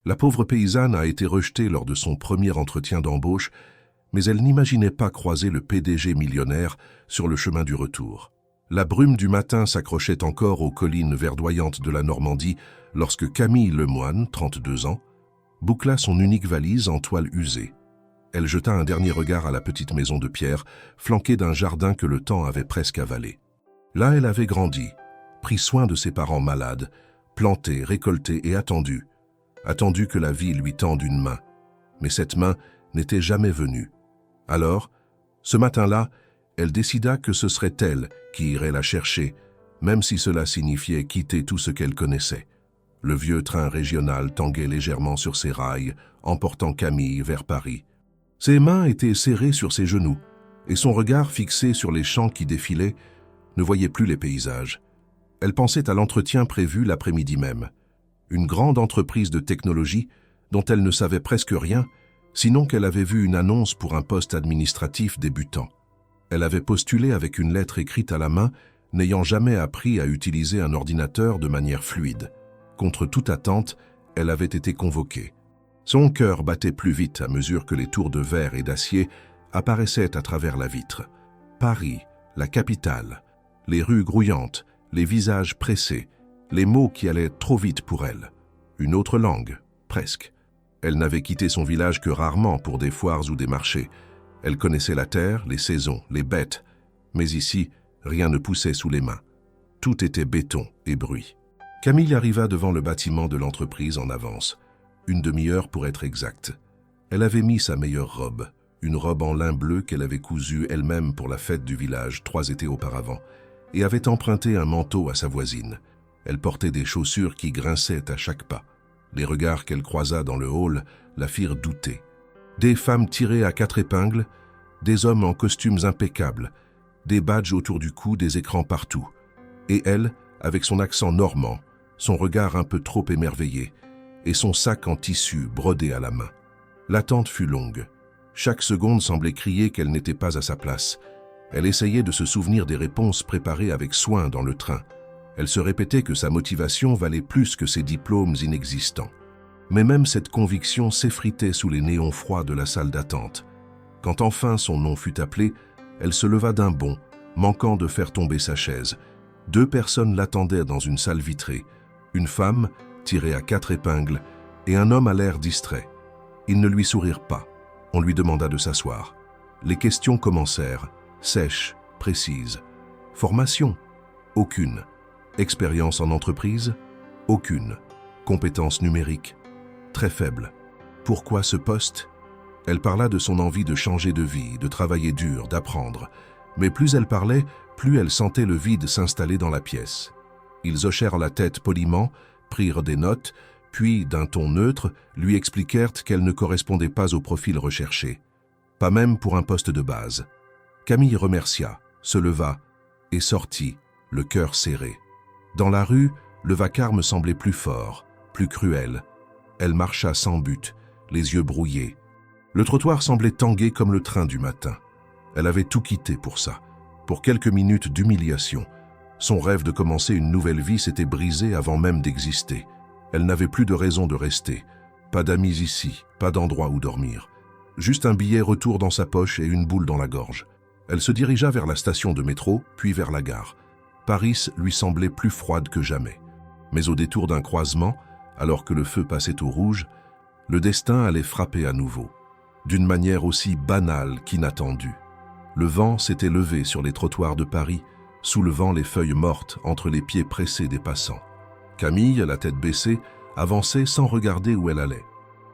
La pauvre paysanne a été rejetée lors de son premier entretien d'embauche, mais elle n'imaginait pas croiser le PDG millionnaire sur le chemin du retour. La brume du matin s'accrochait encore aux collines verdoyantes de la Normandie lorsque Camille Lemoine, 32 ans, boucla son unique valise en toile usée. Elle jeta un dernier regard à la petite maison de pierre, flanquée d'un jardin que le temps avait presque avalé. Là, elle avait grandi, pris soin de ses parents malades, planté, récolté et attendu que la vie lui tende une main. Mais cette main n'était jamais venue. Alors, ce matin-là, elle décida que ce serait elle qui irait la chercher, même si cela signifiait quitter tout ce qu'elle connaissait. Le vieux train régional tanguait légèrement sur ses rails, emportant Camille vers Paris. Ses mains étaient serrées sur ses genoux, et son regard fixé sur les champs qui défilaient ne voyait plus les paysages. Elle pensait à l'entretien prévu l'après-midi même. Une grande entreprise de technologie dont elle ne savait presque rien, sinon qu'elle avait vu une annonce pour un poste administratif débutant. Elle avait postulé avec une lettre écrite à la main, n'ayant jamais appris à utiliser un ordinateur de manière fluide. Contre toute attente, elle avait été convoquée. Son cœur battait plus vite à mesure que les tours de verre et d'acier apparaissaient à travers la vitre. Paris, la capitale, les rues grouillantes, les visages pressés, les mots qui allaient trop vite pour elle. Une autre langue, presque. Elle n'avait quitté son village que rarement pour des foires ou des marchés. Elle connaissait la terre, les saisons, les bêtes. Mais ici, rien ne poussait sous les mains. Tout était béton et bruit. Camille arriva devant le bâtiment de l'entreprise en avance. Une demi-heure pour être exacte. Elle avait mis sa meilleure robe, une robe en lin bleu qu'elle avait cousue elle-même pour la fête du village 3 étés auparavant, et avait emprunté un manteau à sa voisine. Elle portait des chaussures qui grinçaient à chaque pas. Les regards qu'elle croisa dans le hall la firent douter. Des femmes tirées à 4 épingles, des hommes en costumes impeccables, des badges autour du cou, des écrans partout. Et elle, avec son accent normand, son regard un peu trop émerveillé, et son sac en tissu brodé à la main. L'attente fut longue. Chaque seconde semblait crier qu'elle n'était pas à sa place. Elle essayait de se souvenir des réponses préparées avec soin dans le train. Elle se répétait que sa motivation valait plus que ses diplômes inexistants. Mais même cette conviction s'effritait sous les néons froids de la salle d'attente. Quand enfin son nom fut appelé, elle se leva d'un bond, manquant de faire tomber sa chaise. 2 personnes l'attendaient dans une salle vitrée. Une femme, tirée à 4 épingles, et un homme à l'air distrait. Ils ne lui sourirent pas. On lui demanda de s'asseoir. Les questions commencèrent, sèches, précises. Formation? Aucune. Expérience en entreprise? Aucune. Compétences numériques? Très faibles. Pourquoi ce poste? Elle parla de son envie de changer de vie, de travailler dur, d'apprendre. Mais plus elle parlait, plus elle sentait le vide s'installer dans la pièce. Ils hochèrent la tête poliment, prirent des notes, puis, d'un ton neutre, lui expliquèrent qu'elle ne correspondait pas au profil recherché. Pas même pour un poste de base. Camille remercia, se leva et sortit, le cœur serré. Dans la rue, le vacarme semblait plus fort, plus cruel. Elle marcha sans but, les yeux brouillés. Le trottoir semblait tanguer comme le train du matin. Elle avait tout quitté pour ça, pour quelques minutes d'humiliation. Son rêve de commencer une nouvelle vie s'était brisé avant même d'exister. Elle n'avait plus de raison de rester. Pas d'amis ici, pas d'endroit où dormir. Juste un billet retour dans sa poche et une boule dans la gorge. Elle se dirigea vers la station de métro, puis vers la gare. Paris lui semblait plus froide que jamais. Mais au détour d'un croisement, alors que le feu passait au rouge, le destin allait frapper à nouveau, d'une manière aussi banale qu'inattendue. Le vent s'était levé sur les trottoirs de Paris, soulevant les feuilles mortes entre les pieds pressés des passants. Camille, la tête baissée, avançait sans regarder où elle allait.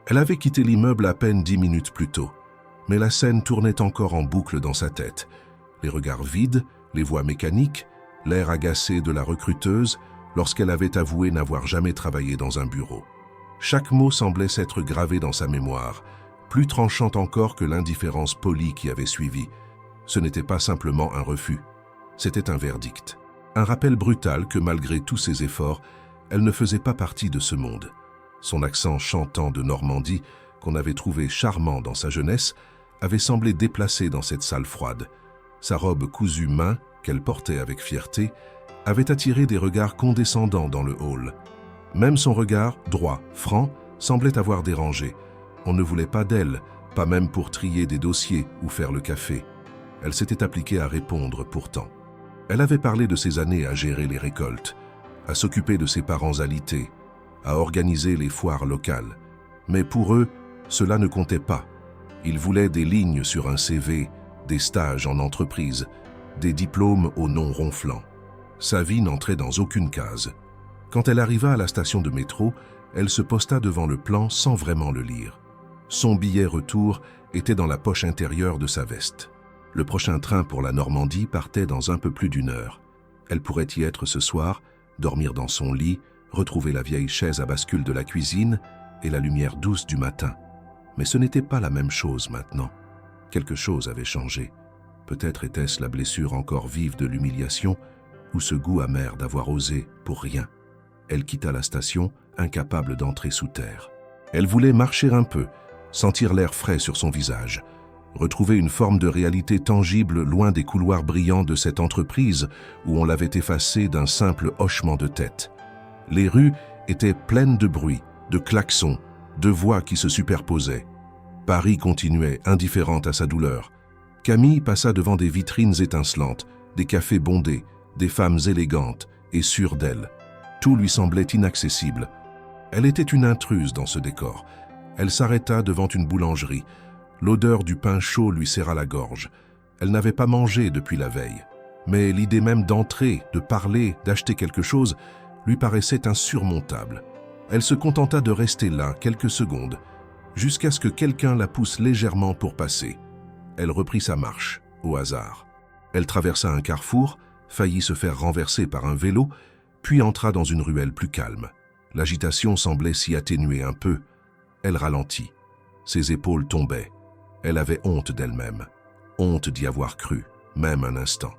Elle avait quitté l'immeuble à peine 10 minutes plus tôt, mais la scène tournait encore en boucle dans sa tête. Les regards vides, les voix mécaniques, l'air agacé de la recruteuse lorsqu'elle avait avoué n'avoir jamais travaillé dans un bureau. Chaque mot semblait s'être gravé dans sa mémoire, plus tranchant encore que l'indifférence polie qui avait suivi. Ce n'était pas simplement un refus, c'était un verdict. Un rappel brutal que malgré tous ses efforts, elle ne faisait pas partie de ce monde. Son accent chantant de Normandie, qu'on avait trouvé charmant dans sa jeunesse, avait semblé déplacé dans cette salle froide. Sa robe cousue main, qu'elle portait avec fierté, avait attiré des regards condescendants dans le hall. Même son regard, droit, franc, semblait avoir dérangé. On ne voulait pas d'elle, pas même pour trier des dossiers ou faire le café. Elle s'était appliquée à répondre pourtant. Elle avait parlé de ses années à gérer les récoltes, à s'occuper de ses parents alités, à organiser les foires locales. Mais pour eux, cela ne comptait pas. Ils voulaient des lignes sur un CV, des stages en entreprise, des diplômes au nom ronflant. Sa vie n'entrait dans aucune case. Quand elle arriva à la station de métro, elle se posta devant le plan sans vraiment le lire. Son billet retour était dans la poche intérieure de sa veste. Le prochain train pour la Normandie partait dans un peu plus d'une heure. Elle pourrait y être ce soir, dormir dans son lit, retrouver la vieille chaise à bascule de la cuisine et la lumière douce du matin. Mais ce n'était pas la même chose maintenant. Quelque chose avait changé. Peut-être était-ce la blessure encore vive de l'humiliation ou ce goût amer d'avoir osé pour rien. Elle quitta la station, incapable d'entrer sous terre. Elle voulait marcher un peu, sentir l'air frais sur son visage, retrouver une forme de réalité tangible loin des couloirs brillants de cette entreprise où on l'avait effacée d'un simple hochement de tête. Les rues étaient pleines de bruit, de klaxons, de voix qui se superposaient. Paris continuait, indifférente à sa douleur. Camille passa devant des vitrines étincelantes, des cafés bondés, des femmes élégantes et sûres d'elles. Tout lui semblait inaccessible. Elle était une intruse dans ce décor. Elle s'arrêta devant une boulangerie. L'odeur du pain chaud lui serra la gorge. Elle n'avait pas mangé depuis la veille. Mais l'idée même d'entrer, de parler, d'acheter quelque chose, lui paraissait insurmontable. Elle se contenta de rester là quelques secondes, jusqu'à ce que quelqu'un la pousse légèrement pour passer. Elle reprit sa marche, au hasard. Elle traversa un carrefour, faillit se faire renverser par un vélo, puis entra dans une ruelle plus calme. L'agitation semblait s'y atténuer un peu. Elle ralentit. Ses épaules tombaient. Elle avait honte d'elle-même. Honte d'y avoir cru, même un instant.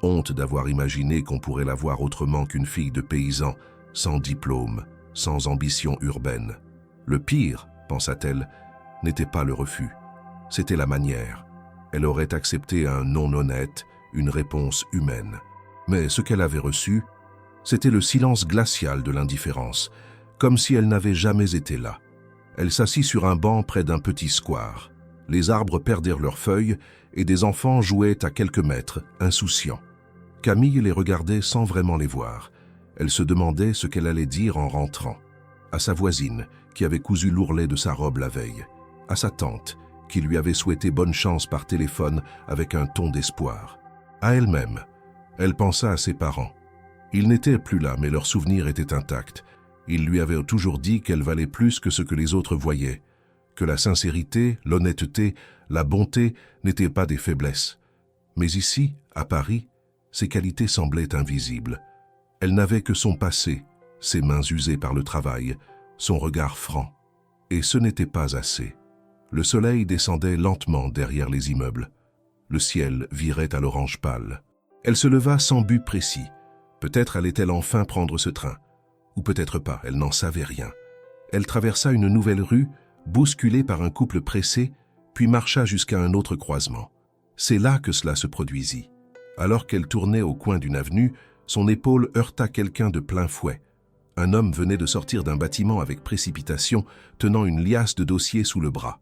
Honte d'avoir imaginé qu'on pourrait la voir autrement qu'une fille de paysan, sans diplôme, sans ambition urbaine. Le pire, pensa-t-elle, n'était pas le refus. C'était la manière. Elle aurait accepté un non honnête, une réponse humaine. Mais ce qu'elle avait reçu, c'était le silence glacial de l'indifférence, comme si elle n'avait jamais été là. Elle s'assit sur un banc près d'un petit square. Les arbres perdirent leurs feuilles et des enfants jouaient à quelques mètres, insouciants. Camille les regardait sans vraiment les voir. Elle se demandait ce qu'elle allait dire en rentrant. À sa voisine, qui avait cousu l'ourlet de sa robe la veille. À sa tante, qui lui avait souhaité bonne chance par téléphone avec un ton d'espoir. À elle-même. Elle pensa à ses parents. Ils n'étaient plus là, mais leur souvenir était intact. Ils lui avaient toujours dit qu'elle valait plus que ce que les autres voyaient, que la sincérité, l'honnêteté, la bonté n'étaient pas des faiblesses. Mais ici, à Paris, ces qualités semblaient invisibles. Elle n'avait que son passé, ses mains usées par le travail, son regard franc. Et ce n'était pas assez. Le soleil descendait lentement derrière les immeubles. Le ciel virait à l'orange pâle. Elle se leva sans but précis. Peut-être allait-elle enfin prendre ce train. Ou peut-être pas, elle n'en savait rien. Elle traversa une nouvelle rue, bousculée par un couple pressé, puis marcha jusqu'à un autre croisement. C'est là que cela se produisit. Alors qu'elle tournait au coin d'une avenue, son épaule heurta quelqu'un de plein fouet. Un homme venait de sortir d'un bâtiment avec précipitation, tenant une liasse de dossiers sous le bras.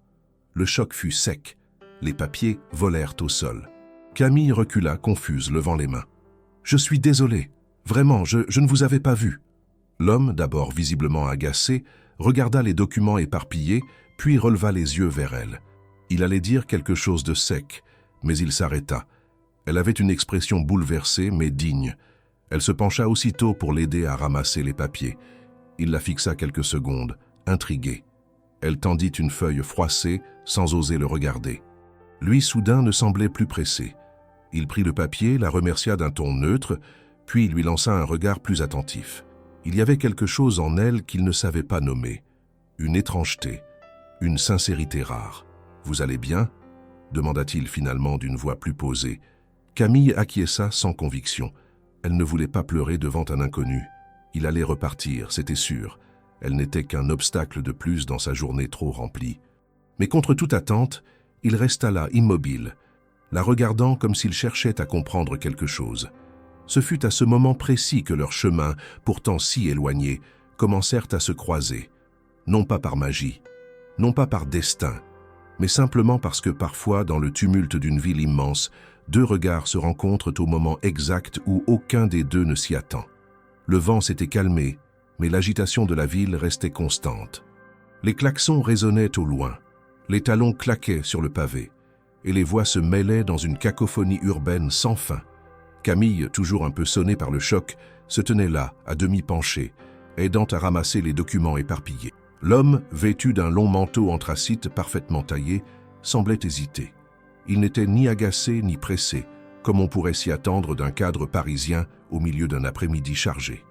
Le choc fut sec. Les papiers volèrent au sol. Camille recula, confuse, levant les mains. « Je suis désolée. Vraiment, je ne vous avais pas vu. » L'homme, d'abord visiblement agacé, regarda les documents éparpillés, puis releva les yeux vers elle. Il allait dire quelque chose de sec, mais il s'arrêta. Elle avait une expression bouleversée, mais digne. Elle se pencha aussitôt pour l'aider à ramasser les papiers. Il la fixa quelques secondes, intriguée. Elle tendit une feuille froissée, sans oser le regarder. Lui, soudain, ne semblait plus pressé. Il prit le papier, la remercia d'un ton neutre, puis lui lança un regard plus attentif. Il y avait quelque chose en elle qu'il ne savait pas nommer. Une étrangeté, une sincérité rare. « Vous allez bien ?» demanda-t-il finalement d'une voix plus posée. Camille acquiesça sans conviction. Elle ne voulait pas pleurer devant un inconnu. Il allait repartir, c'était sûr. Elle n'était qu'un obstacle de plus dans sa journée trop remplie. Mais contre toute attente, il resta là, immobile, la regardant comme s'il cherchait à comprendre quelque chose. Ce fut à ce moment précis que leurs chemins, pourtant si éloignés, commencèrent à se croiser. Non pas par magie, non pas par destin, mais simplement parce que parfois, dans le tumulte d'une ville immense, deux regards se rencontrent au moment exact où aucun des deux ne s'y attend. Le vent s'était calmé, mais l'agitation de la ville restait constante. Les klaxons résonnaient au loin, les talons claquaient sur le pavé, et les voix se mêlaient dans une cacophonie urbaine sans fin. Camille, toujours un peu sonnée par le choc, se tenait là, à demi penchée, aidant à ramasser les documents éparpillés. L'homme, vêtu d'un long manteau anthracite parfaitement taillé, semblait hésiter. Il n'était ni agacé ni pressé, comme on pourrait s'y attendre d'un cadre parisien au milieu d'un après-midi chargé.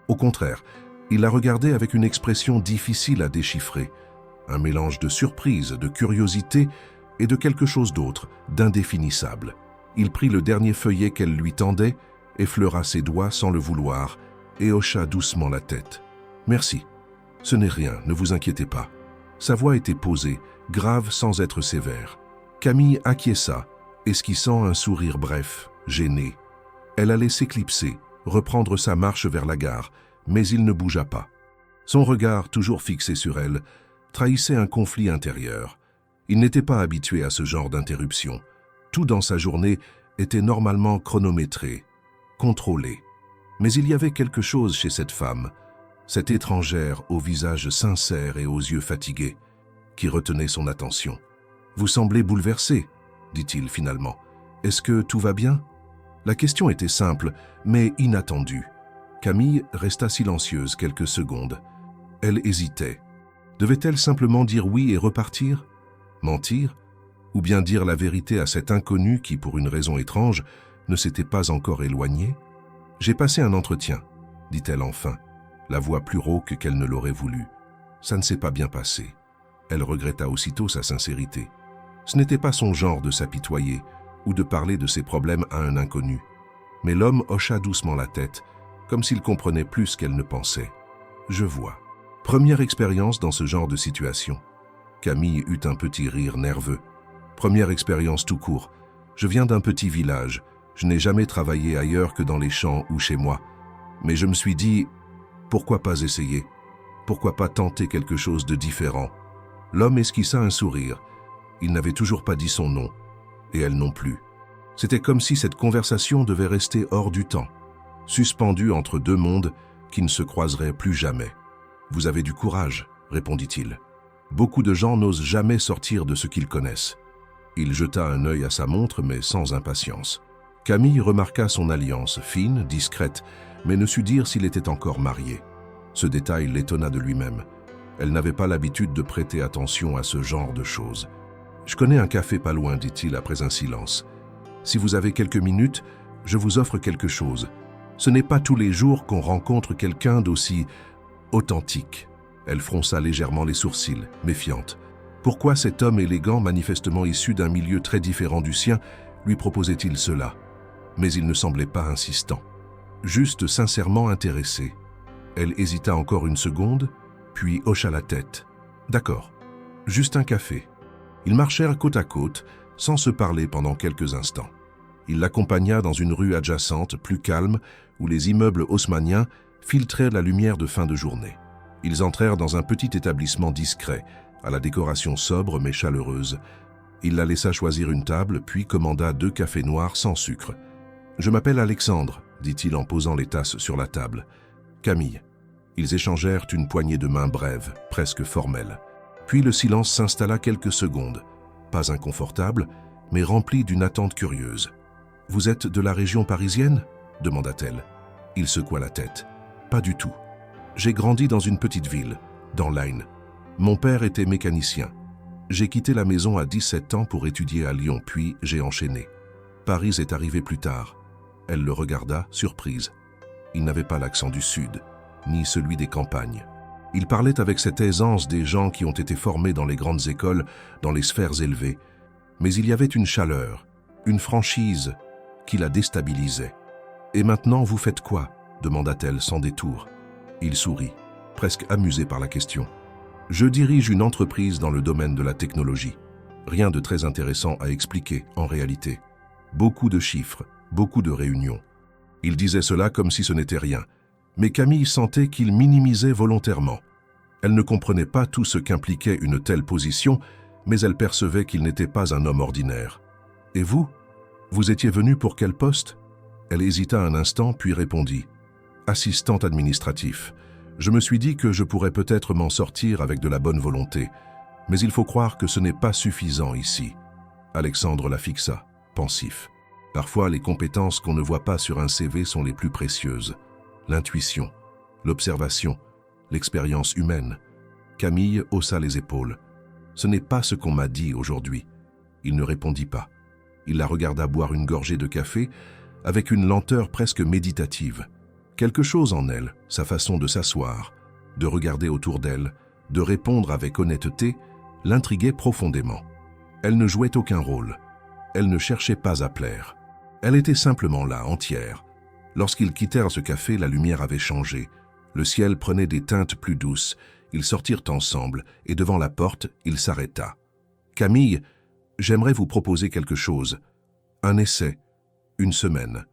Au contraire, il la regardait avec une expression difficile à déchiffrer, un mélange de surprise, de curiosité et de quelque chose d'autre, d'indéfinissable. Il prit le dernier feuillet qu'elle lui tendait, effleura ses doigts sans le vouloir et hocha doucement la tête. « Merci. Ce n'est rien, ne vous inquiétez pas. » Sa voix était posée, grave sans être sévère. Camille acquiesça, esquissant un sourire bref, gêné. Elle allait s'éclipser, reprendre sa marche vers la gare, mais il ne bougea pas. Son regard, toujours fixé sur elle, trahissait un conflit intérieur. Il n'était pas habitué à ce genre d'interruption. Tout dans sa journée était normalement chronométré, contrôlé. Mais il y avait quelque chose chez cette femme, cette étrangère au visage sincère et aux yeux fatigués, qui retenait son attention. « Vous semblez bouleversé, » dit-il finalement. « Est-ce que tout va bien ?» La question était simple, mais inattendue. Camille resta silencieuse quelques secondes. Elle hésitait. Devait-elle simplement dire oui et repartir? Mentir? Ou bien dire la vérité à cet inconnu qui, pour une raison étrange, ne s'était pas encore éloigné? « J'ai passé un entretien, » dit-elle enfin, la voix plus rauque qu'elle ne l'aurait voulu. Ça ne s'est pas bien passé. Elle regretta aussitôt sa sincérité. Ce n'était pas son genre de s'apitoyer ou de parler de ses problèmes à un inconnu. Mais l'homme hocha doucement la tête, comme s'il comprenait plus qu'elle ne pensait. « Je vois. » Première expérience dans ce genre de situation. Camille eut un petit rire nerveux. Première expérience tout court. Je viens d'un petit village. Je n'ai jamais travaillé ailleurs que dans les champs ou chez moi. Mais je me suis dit, pourquoi pas essayer? Pourquoi pas tenter quelque chose de différent? L'homme esquissa un sourire. Il n'avait toujours pas dit son nom, et elle non plus. C'était comme si cette conversation devait rester hors du temps, suspendue entre deux mondes qui ne se croiseraient plus jamais. « Vous avez du courage, » répondit-il. Beaucoup de gens n'osent jamais sortir de ce qu'ils connaissent. Il jeta un œil à sa montre, mais sans impatience. Camille remarqua son alliance, fine, discrète, mais ne sut dire s'il était encore marié. Ce détail l'étonna de lui-même. Elle n'avait pas l'habitude de prêter attention à ce genre de choses. « Je connais un café pas loin, dit-il après un silence. Si vous avez quelques minutes, je vous offre quelque chose. Ce n'est pas tous les jours qu'on rencontre quelqu'un d'aussi authentique. » Elle fronça légèrement les sourcils, méfiante. Pourquoi cet homme élégant, manifestement issu d'un milieu très différent du sien, lui proposait-il cela? Mais il ne semblait pas insistant. Juste sincèrement intéressé. Elle hésita encore une seconde, puis hocha la tête. « D'accord, juste un café. » Ils marchèrent côte à côte, sans se parler pendant quelques instants. Il l'accompagna dans une rue adjacente, plus calme, où les immeubles haussmanniens filtraient la lumière de fin de journée. Ils entrèrent dans un petit établissement discret, à la décoration sobre mais chaleureuse. Il la laissa choisir une table, puis commanda 2 cafés noirs sans sucre. « Je m'appelle Alexandre, » dit-il en posant les tasses sur la table. « Camille. » Ils échangèrent une poignée de mains brève, presque formelle. Puis le silence s'installa quelques secondes, pas inconfortable, mais rempli d'une attente curieuse. « Vous êtes de la région parisienne ?» demanda-t-elle. Il secoua la tête. « Pas du tout. J'ai grandi dans une petite ville, dans l'Aisne. Mon père était mécanicien. J'ai quitté la maison à 17 ans pour étudier à Lyon, puis j'ai enchaîné. Paris est arrivé plus tard. » Elle le regarda, surprise. Il n'avait pas l'accent du Sud, ni celui des campagnes. Il parlait avec cette aisance des gens qui ont été formés dans les grandes écoles, dans les sphères élevées. Mais il y avait une chaleur, une franchise qui la déstabilisait. « Et maintenant, vous faites quoi ?» demanda-t-elle sans détour. Il sourit, presque amusé par la question. « Je dirige une entreprise dans le domaine de la technologie. Rien de très intéressant à expliquer, en réalité. Beaucoup de chiffres, beaucoup de réunions. » Il disait cela comme si ce n'était rien. Mais Camille sentait qu'il minimisait volontairement. Elle ne comprenait pas tout ce qu'impliquait une telle position, mais elle percevait qu'il n'était pas un homme ordinaire. « Et vous? Vous étiez venu pour quel poste ?» Elle hésita un instant, puis répondit « Assistant administratif. Je me suis dit que je pourrais peut-être m'en sortir avec de la bonne volonté, mais il faut croire que ce n'est pas suffisant ici. » Alexandre la fixa, pensif. Parfois, les compétences qu'on ne voit pas sur un CV sont les plus précieuses. L'intuition, l'observation, l'expérience humaine. Camille haussa les épaules. « Ce n'est pas ce qu'on m'a dit aujourd'hui. » Il ne répondit pas. Il la regarda boire une gorgée de café avec une lenteur presque méditative. Quelque chose en elle, sa façon de s'asseoir, de regarder autour d'elle, de répondre avec honnêteté, l'intriguait profondément. Elle ne jouait aucun rôle. Elle ne cherchait pas à plaire. Elle était simplement là, entière. Lorsqu'ils quittèrent ce café, la lumière avait changé. Le ciel prenait des teintes plus douces. Ils sortirent ensemble et devant la porte, il s'arrêta. « Camille, j'aimerais vous proposer quelque chose. Un essai, une semaine.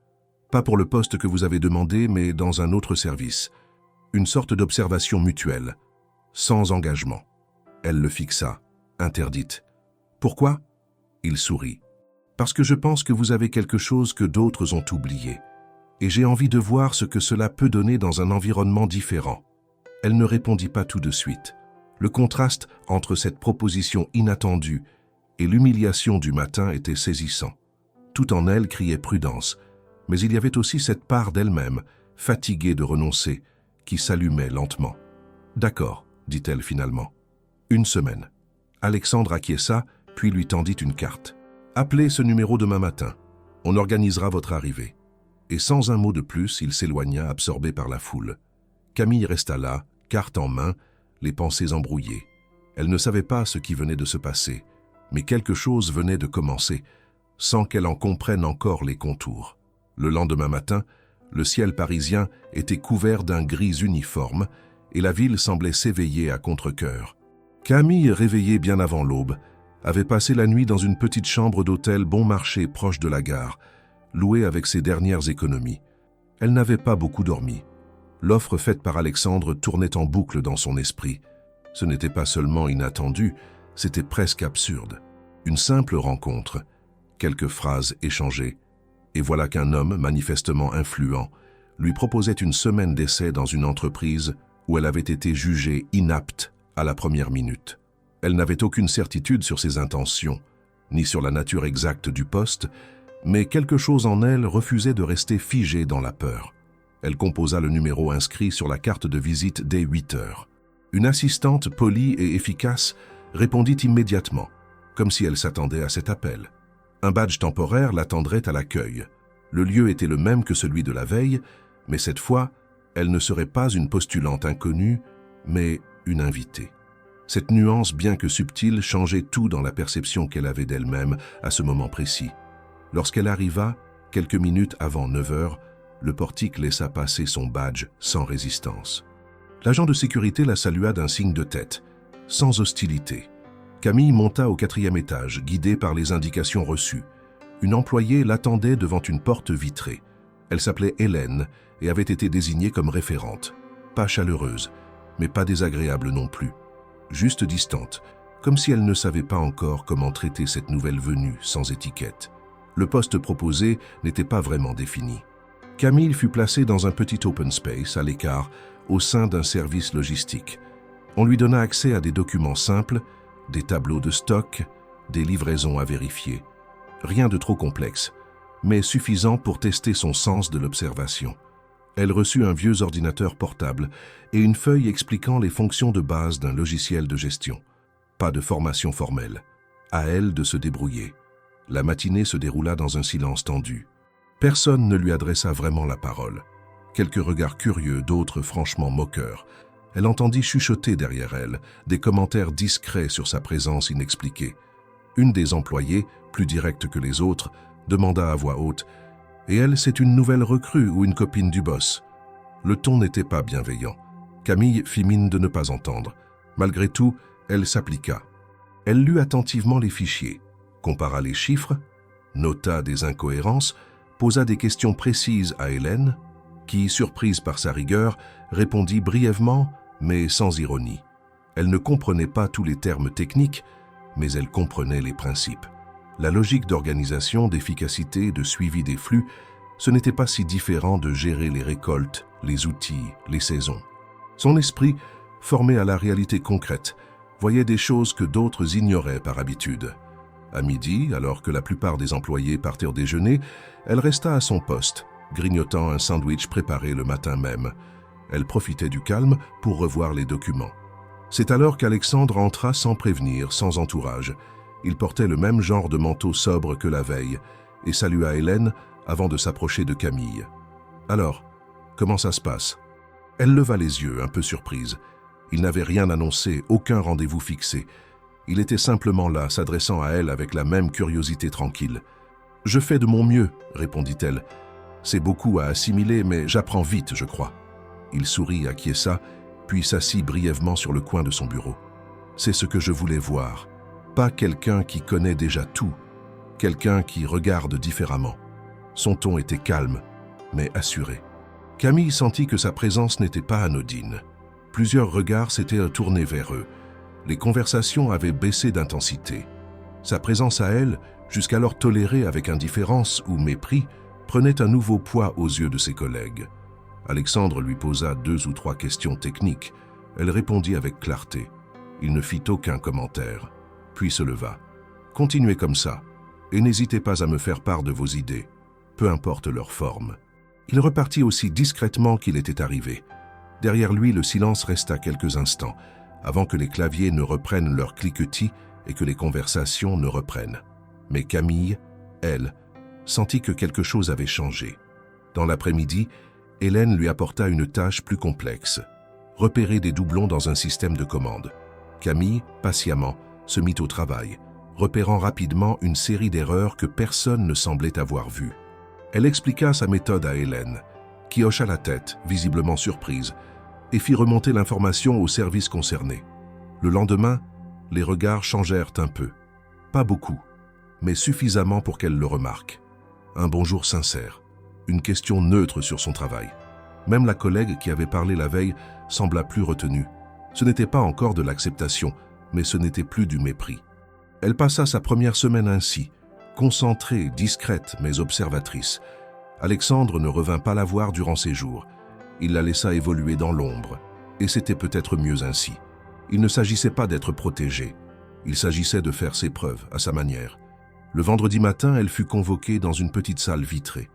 Pas pour le poste que vous avez demandé, mais dans un autre service. Une sorte d'observation mutuelle, sans engagement. » Elle le fixa, interdite. « Pourquoi ?» Il sourit. « Parce que je pense que vous avez quelque chose que d'autres ont oublié. Et j'ai envie de voir ce que cela peut donner dans un environnement différent. » Elle ne répondit pas tout de suite. Le contraste entre cette proposition inattendue et l'humiliation du matin était saisissant. Tout en elle criait prudence, mais il y avait aussi cette part d'elle-même, fatiguée de renoncer, qui s'allumait lentement. « D'accord, » dit-elle finalement. « Une semaine. » Alexandre acquiesça, puis lui tendit une carte. « Appelez ce numéro demain matin. On organisera votre arrivée. » Et sans un mot de plus, il s'éloigna, absorbé par la foule. Camille resta là, carte en main, les pensées embrouillées. Elle ne savait pas ce qui venait de se passer, mais quelque chose venait de commencer, sans qu'elle en comprenne encore les contours. Le lendemain matin, le ciel parisien était couvert d'un gris uniforme et la ville semblait s'éveiller à contre-cœur. Camille, réveillée bien avant l'aube, avait passé la nuit dans une petite chambre d'hôtel bon marché proche de la gare, louée avec ses dernières économies. Elle n'avait pas beaucoup dormi. L'offre faite par Alexandre tournait en boucle dans son esprit. Ce n'était pas seulement inattendu, c'était presque absurde. Une simple rencontre, quelques phrases échangées, et voilà qu'un homme, manifestement influent, lui proposait une semaine d'essai dans une entreprise où elle avait été jugée inapte à la première minute. Elle n'avait aucune certitude sur ses intentions, ni sur la nature exacte du poste, mais quelque chose en elle refusait de rester figée dans la peur. Elle composa le numéro inscrit sur la carte de visite dès 8 heures. Une assistante polie et efficace répondit immédiatement, comme si elle s'attendait à cet appel. Un badge temporaire l'attendrait à l'accueil. Le lieu était le même que celui de la veille, mais cette fois, elle ne serait pas une postulante inconnue, mais une invitée. Cette nuance, bien que subtile, changeait tout dans la perception qu'elle avait d'elle-même à ce moment précis. Lorsqu'elle arriva, quelques minutes avant 9 heures, le portique laissa passer son badge sans résistance. L'agent de sécurité la salua d'un signe de tête, sans hostilité. Camille monta au 4e étage, guidée par les indications reçues. Une employée l'attendait devant une porte vitrée. Elle s'appelait Hélène et avait été désignée comme référente. Pas chaleureuse, mais pas désagréable non plus. Juste distante, comme si elle ne savait pas encore comment traiter cette nouvelle venue sans étiquette. Le poste proposé n'était pas vraiment défini. Camille fut placée dans un petit open space à l'écart, au sein d'un service logistique. On lui donna accès à des documents simples, des tableaux de stock, des livraisons à vérifier. Rien de trop complexe, mais suffisant pour tester son sens de l'observation. Elle reçut un vieux ordinateur portable et une feuille expliquant les fonctions de base d'un logiciel de gestion. Pas de formation formelle. À elle de se débrouiller. La matinée se déroula dans un silence tendu. Personne ne lui adressa vraiment la parole. Quelques regards curieux, d'autres franchement moqueurs. Elle entendit chuchoter derrière elle, des commentaires discrets sur sa présence inexpliquée. Une des employées, plus directe que les autres, demanda à voix haute « Et elle, c'est une nouvelle recrue ou une copine du boss ?» Le ton n'était pas bienveillant. Camille fit mine de ne pas entendre. Malgré tout, elle s'appliqua. Elle lut attentivement les fichiers, compara les chiffres, nota des incohérences, posa des questions précises à Hélène, qui, surprise par sa rigueur, répondit brièvement, mais sans ironie. Elle ne comprenait pas tous les termes techniques, mais elle comprenait les principes. La logique d'organisation, d'efficacité, de suivi des flux, ce n'était pas si différent de gérer les récoltes, les outils, les saisons. Son esprit, formé à la réalité concrète, voyait des choses que d'autres ignoraient par habitude. À midi, alors que la plupart des employés partaient au déjeuner, elle resta à son poste, grignotant un sandwich préparé le matin même. Elle profitait du calme pour revoir les documents. C'est alors qu'Alexandre entra sans prévenir, sans entourage. Il portait le même genre de manteau sobre que la veille et salua Hélène avant de s'approcher de Camille. « Alors, comment ça se passe ?» Elle leva les yeux, un peu surprise. Il n'avait rien annoncé, aucun rendez-vous fixé. Il était simplement là, s'adressant à elle avec la même curiosité tranquille. « Je fais de mon mieux, » répondit-elle. « C'est beaucoup à assimiler, mais j'apprends vite, je crois. » Il sourit, acquiesça, puis s'assit brièvement sur le coin de son bureau. « C'est ce que je voulais voir. Pas quelqu'un qui connaît déjà tout, quelqu'un qui regarde différemment. » Son ton était calme, mais assuré. Camille sentit que sa présence n'était pas anodine. Plusieurs regards s'étaient tournés vers eux. Les conversations avaient baissé d'intensité. Sa présence à elle, jusqu'alors tolérée avec indifférence ou mépris, prenait un nouveau poids aux yeux de ses collègues. Alexandre lui posa 2 ou 3 questions techniques. Elle répondit avec clarté. Il ne fit aucun commentaire, puis se leva. « Continuez comme ça, et n'hésitez pas à me faire part de vos idées, peu importe leur forme. » Il repartit aussi discrètement qu'il était arrivé. Derrière lui, le silence resta quelques instants, avant que les claviers ne reprennent leur cliquetis et que les conversations ne reprennent. Mais Camille, elle, sentit que quelque chose avait changé. Dans l'après-midi, Hélène lui apporta une tâche plus complexe, repérer des doublons dans un système de commande. Camille, patiemment, se mit au travail, repérant rapidement une série d'erreurs que personne ne semblait avoir vues. Elle expliqua sa méthode à Hélène, qui hocha la tête, visiblement surprise, et fit remonter l'information au service concerné. Le lendemain, les regards changèrent un peu. Pas beaucoup, mais suffisamment pour qu'elle le remarque. Un bonjour sincère, une question neutre sur son travail. Même la collègue qui avait parlé la veille sembla plus retenue. Ce n'était pas encore de l'acceptation, mais ce n'était plus du mépris. Elle passa sa première semaine ainsi, concentrée, discrète, mais observatrice. Alexandre ne revint pas la voir durant ces jours. Il la laissa évoluer dans l'ombre, et c'était peut-être mieux ainsi. Il ne s'agissait pas d'être protégée. Il s'agissait de faire ses preuves, à sa manière. Le vendredi matin, elle fut convoquée dans une petite salle vitrée.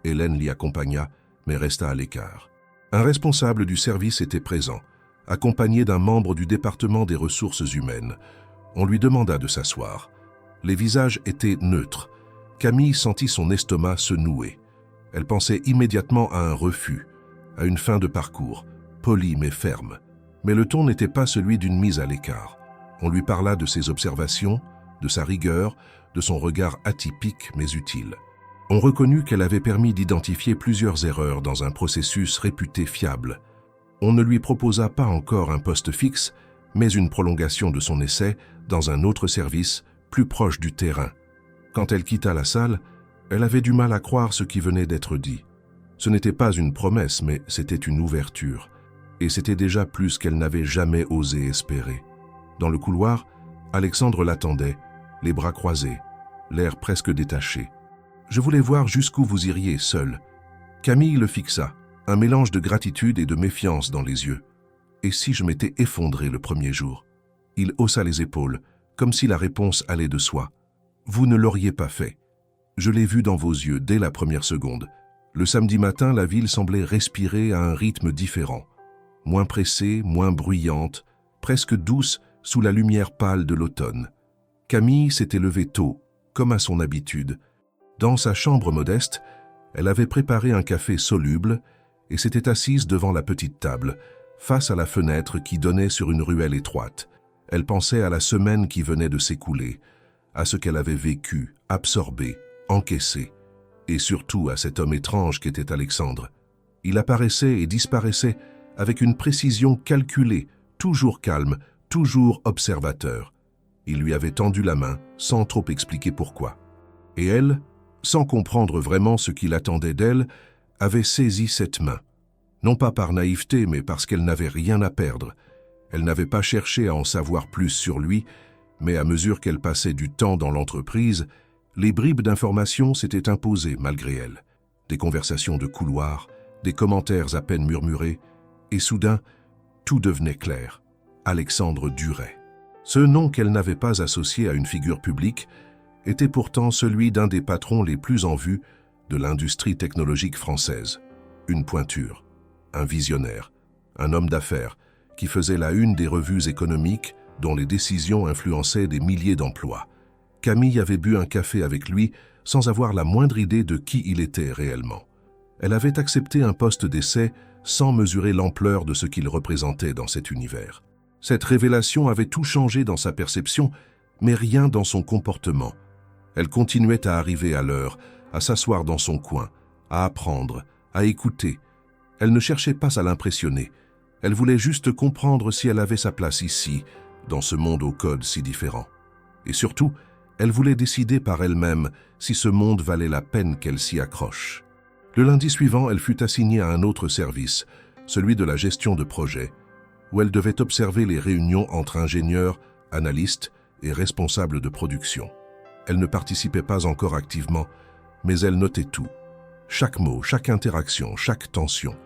Hélène l'y accompagna, mais resta à l'écart. Un responsable du service était présent, accompagné d'un membre du département des ressources humaines. On lui demanda de s'asseoir. Les visages étaient neutres. Camille sentit son estomac se nouer. Elle pensait immédiatement à un refus, à une fin de parcours, polie mais ferme. Mais le ton n'était pas celui d'une mise à l'écart. On lui parla de ses observations, de sa rigueur, de son regard atypique mais utile. On reconnut qu'elle avait permis d'identifier plusieurs erreurs dans un processus réputé fiable. On ne lui proposa pas encore un poste fixe, mais une prolongation de son essai dans un autre service, plus proche du terrain. Quand elle quitta la salle, elle avait du mal à croire ce qui venait d'être dit. Ce n'était pas une promesse, mais c'était une ouverture. Et c'était déjà plus qu'elle n'avait jamais osé espérer. Dans le couloir, Alexandre l'attendait, les bras croisés, l'air presque détaché. « Je voulais voir jusqu'où vous iriez seul. » Camille le fixa, un mélange de gratitude et de méfiance dans les yeux. « Et si je m'étais effondré le premier jour ?» Il haussa les épaules, comme si la réponse allait de soi. « Vous ne l'auriez pas fait. Je l'ai vu dans vos yeux dès la première seconde. Le samedi matin, la ville semblait respirer à un rythme différent. Moins pressée, moins bruyante, presque douce sous la lumière pâle de l'automne. Camille s'était levée tôt, comme à son habitude. Dans sa chambre modeste, elle avait préparé un café soluble et s'était assise devant la petite table, face à la fenêtre qui donnait sur une ruelle étroite. Elle pensait à la semaine qui venait de s'écouler, à ce qu'elle avait vécu, absorbé, encaissé, et surtout à cet homme étrange qu'était Alexandre. Il apparaissait et disparaissait avec une précision calculée, toujours calme, toujours observateur. Il lui avait tendu la main, sans trop expliquer pourquoi. Et elle, sans comprendre vraiment ce qu'il attendait d'elle, avait saisi cette main. Non pas par naïveté, mais parce qu'elle n'avait rien à perdre. Elle n'avait pas cherché à en savoir plus sur lui, mais à mesure qu'elle passait du temps dans l'entreprise, les bribes d'informations s'étaient imposées malgré elle. Des conversations de couloir, des commentaires à peine murmurés, et soudain, tout devenait clair. Alexandre Duret. Ce nom qu'elle n'avait pas associé à une figure publique était pourtant celui d'un des patrons les plus en vue de l'industrie technologique française. Une pointure, un visionnaire, un homme d'affaires qui faisait la une des revues économiques dont les décisions influençaient des milliers d'emplois. Camille avait bu un café avec lui sans avoir la moindre idée de qui il était réellement. Elle avait accepté un poste d'essai sans mesurer l'ampleur de ce qu'il représentait dans cet univers. Cette révélation avait tout changé dans sa perception, mais rien dans son comportement. Elle continuait à arriver à l'heure, à s'asseoir dans son coin, à apprendre, à écouter. Elle ne cherchait pas à l'impressionner. Elle voulait juste comprendre si elle avait sa place ici, dans ce monde aux codes si différents. Et surtout, elle voulait décider par elle-même si ce monde valait la peine qu'elle s'y accroche. Le lundi suivant, elle fut assignée à un autre service, celui de la gestion de projet, où elle devait observer les réunions entre ingénieurs, analystes et responsables de production. Elle ne participait pas encore activement, mais elle notait tout. Chaque mot, chaque interaction, chaque tension.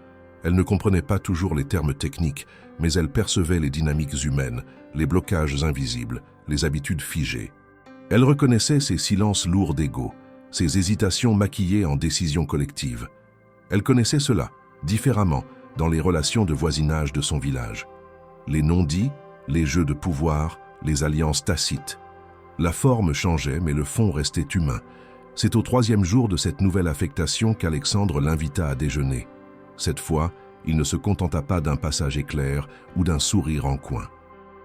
Elle ne comprenait pas toujours les termes techniques, mais elle percevait les dynamiques humaines, les blocages invisibles, les habitudes figées. Elle reconnaissait ces silences lourds d'ego, ces hésitations maquillées en décisions collectives. Elle connaissait cela, différemment, dans les relations de voisinage de son village. Les non-dits, les jeux de pouvoir, les alliances tacites. La forme changeait, mais le fond restait humain. C'est au 3e jour de cette nouvelle affectation qu'Alexandre l'invita à déjeuner. Cette fois, il ne se contenta pas d'un passage éclair ou d'un sourire en coin.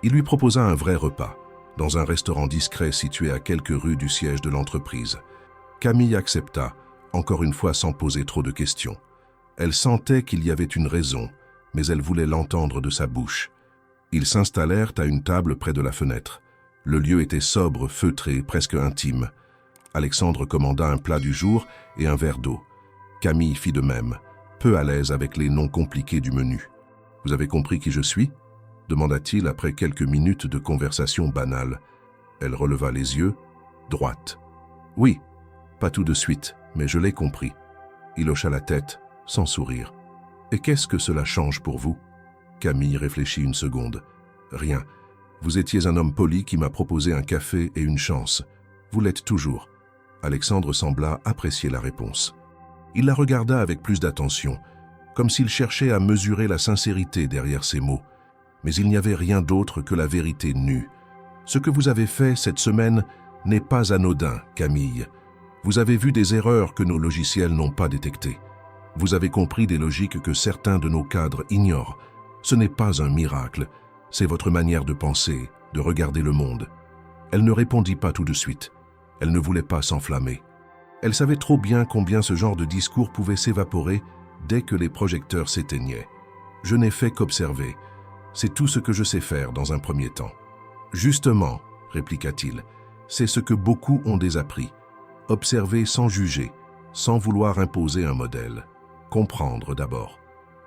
Il lui proposa un vrai repas, dans un restaurant discret situé à quelques rues du siège de l'entreprise. Camille accepta, encore une fois sans poser trop de questions. Elle sentait qu'il y avait une raison, mais elle voulait l'entendre de sa bouche. Ils s'installèrent à une table près de la fenêtre. Le lieu était sobre, feutré, presque intime. Alexandre commanda un plat du jour et un verre d'eau. Camille fit de même, peu à l'aise avec les noms compliqués du menu. « Vous avez compris qui je suis » demanda-t-il après quelques minutes de conversation banale. Elle releva les yeux, droite. « Oui, pas tout de suite, mais je l'ai compris. » Il hocha la tête, sans sourire. « Et qu'est-ce que cela change pour vous » Camille réfléchit une seconde. « Rien. Vous étiez un homme poli qui m'a proposé un café et une chance. Vous l'êtes toujours. » Alexandre sembla apprécier la réponse. Il la regarda avec plus d'attention, comme s'il cherchait à mesurer la sincérité derrière ses mots. Mais il n'y avait rien d'autre que la vérité nue. « Ce que vous avez fait cette semaine n'est pas anodin, Camille. Vous avez vu des erreurs que nos logiciels n'ont pas détectées. Vous avez compris des logiques que certains de nos cadres ignorent. Ce n'est pas un miracle, c'est votre manière de penser, de regarder le monde. » Elle ne répondit pas tout de suite. Elle ne voulait pas s'enflammer. Elle savait trop bien combien ce genre de discours pouvait s'évaporer dès que les projecteurs s'éteignaient. « Je n'ai fait qu'observer. C'est tout ce que je sais faire dans un premier temps. »« Justement, » répliqua-t-il, « c'est ce que beaucoup ont désappris. Observer sans juger, sans vouloir imposer un modèle. Comprendre d'abord. »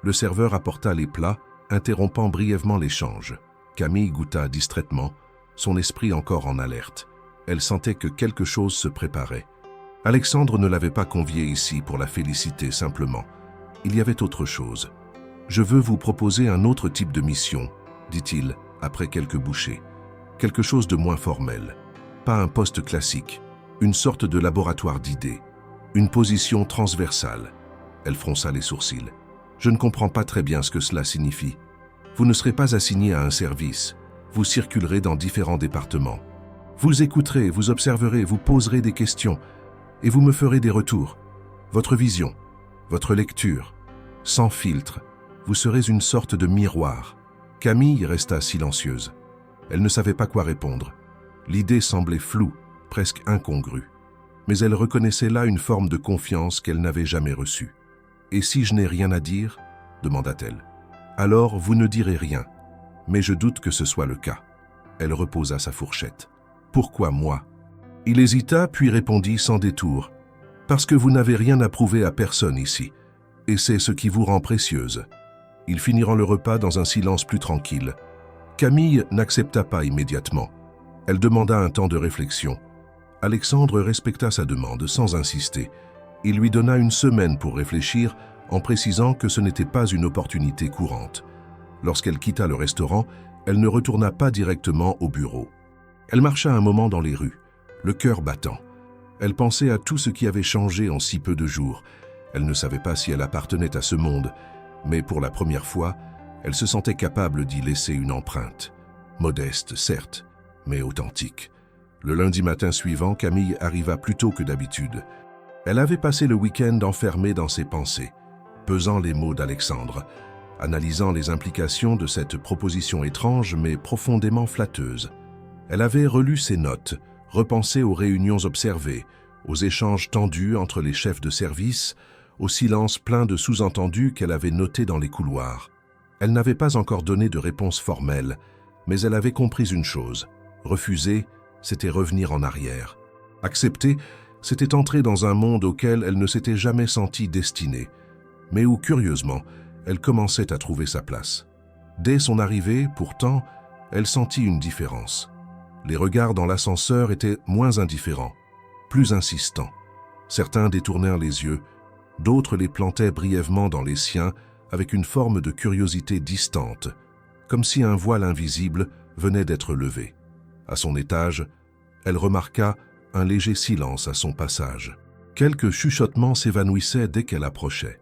Le serveur apporta les plats, interrompant brièvement l'échange. Camille goûta distraitement, son esprit encore en alerte. Elle sentait que quelque chose se préparait. Alexandre ne l'avait pas conviée ici pour la féliciter simplement. Il y avait autre chose. « Je veux vous proposer un autre type de mission, » dit-il, après quelques bouchées. Quelque chose de moins formel. Pas un poste classique, une sorte de laboratoire d'idées, une position transversale. Elle fronça les sourcils. « Je ne comprends pas très bien ce que cela signifie. Vous ne serez pas assigné à un service. Vous circulerez dans différents départements. Vous écouterez, vous observerez, vous poserez des questions et vous me ferez des retours. Votre vision, votre lecture, sans filtre. Vous serez une sorte de miroir. » Camille resta silencieuse. Elle ne savait pas quoi répondre. L'idée semblait floue, presque incongrue. Mais elle reconnaissait là une forme de confiance qu'elle n'avait jamais reçue. « Et si je n'ai rien à dire ?» demanda-t-elle. « Alors vous ne direz rien, mais je doute que ce soit le cas. » Elle reposa sa fourchette. « Pourquoi moi ?» Il hésita, puis répondit sans détour. « Parce que vous n'avez rien à prouver à personne ici, et c'est ce qui vous rend précieuse. » Ils finiront le repas dans un silence plus tranquille. Camille n'accepta pas immédiatement. Elle demanda un temps de réflexion. Alexandre respecta sa demande sans insister. Il lui donna une semaine pour réfléchir en précisant que ce n'était pas une opportunité courante. Lorsqu'elle quitta le restaurant, elle ne retourna pas directement au bureau. Elle marcha un moment dans les rues, le cœur battant. Elle pensait à tout ce qui avait changé en si peu de jours. Elle ne savait pas si elle appartenait à ce monde, mais pour la première fois, elle se sentait capable d'y laisser une empreinte. Modeste, certes, mais authentique. Le lundi matin suivant, Camille arriva plus tôt que d'habitude. Elle avait passé le week-end enfermée dans ses pensées, pesant les mots d'Alexandre, analysant les implications de cette proposition étrange mais profondément flatteuse. Elle avait relu ses notes, repensé aux réunions observées, aux échanges tendus entre les chefs de service, au silence plein de sous-entendus qu'elle avait notés dans les couloirs. Elle n'avait pas encore donné de réponse formelle, mais elle avait compris une chose. Refuser, c'était revenir en arrière. Accepter, c'était entrer dans un monde auquel elle ne s'était jamais sentie destinée, mais où, curieusement, elle commençait à trouver sa place. Dès son arrivée, pourtant, elle sentit une différence. Les regards dans l'ascenseur étaient moins indifférents, plus insistants. Certains détournèrent les yeux, d'autres les plantaient brièvement dans les siens avec une forme de curiosité distante, comme si un voile invisible venait d'être levé. À son étage, elle remarqua un léger silence à son passage. Quelques chuchotements s'évanouissaient dès qu'elle approchait.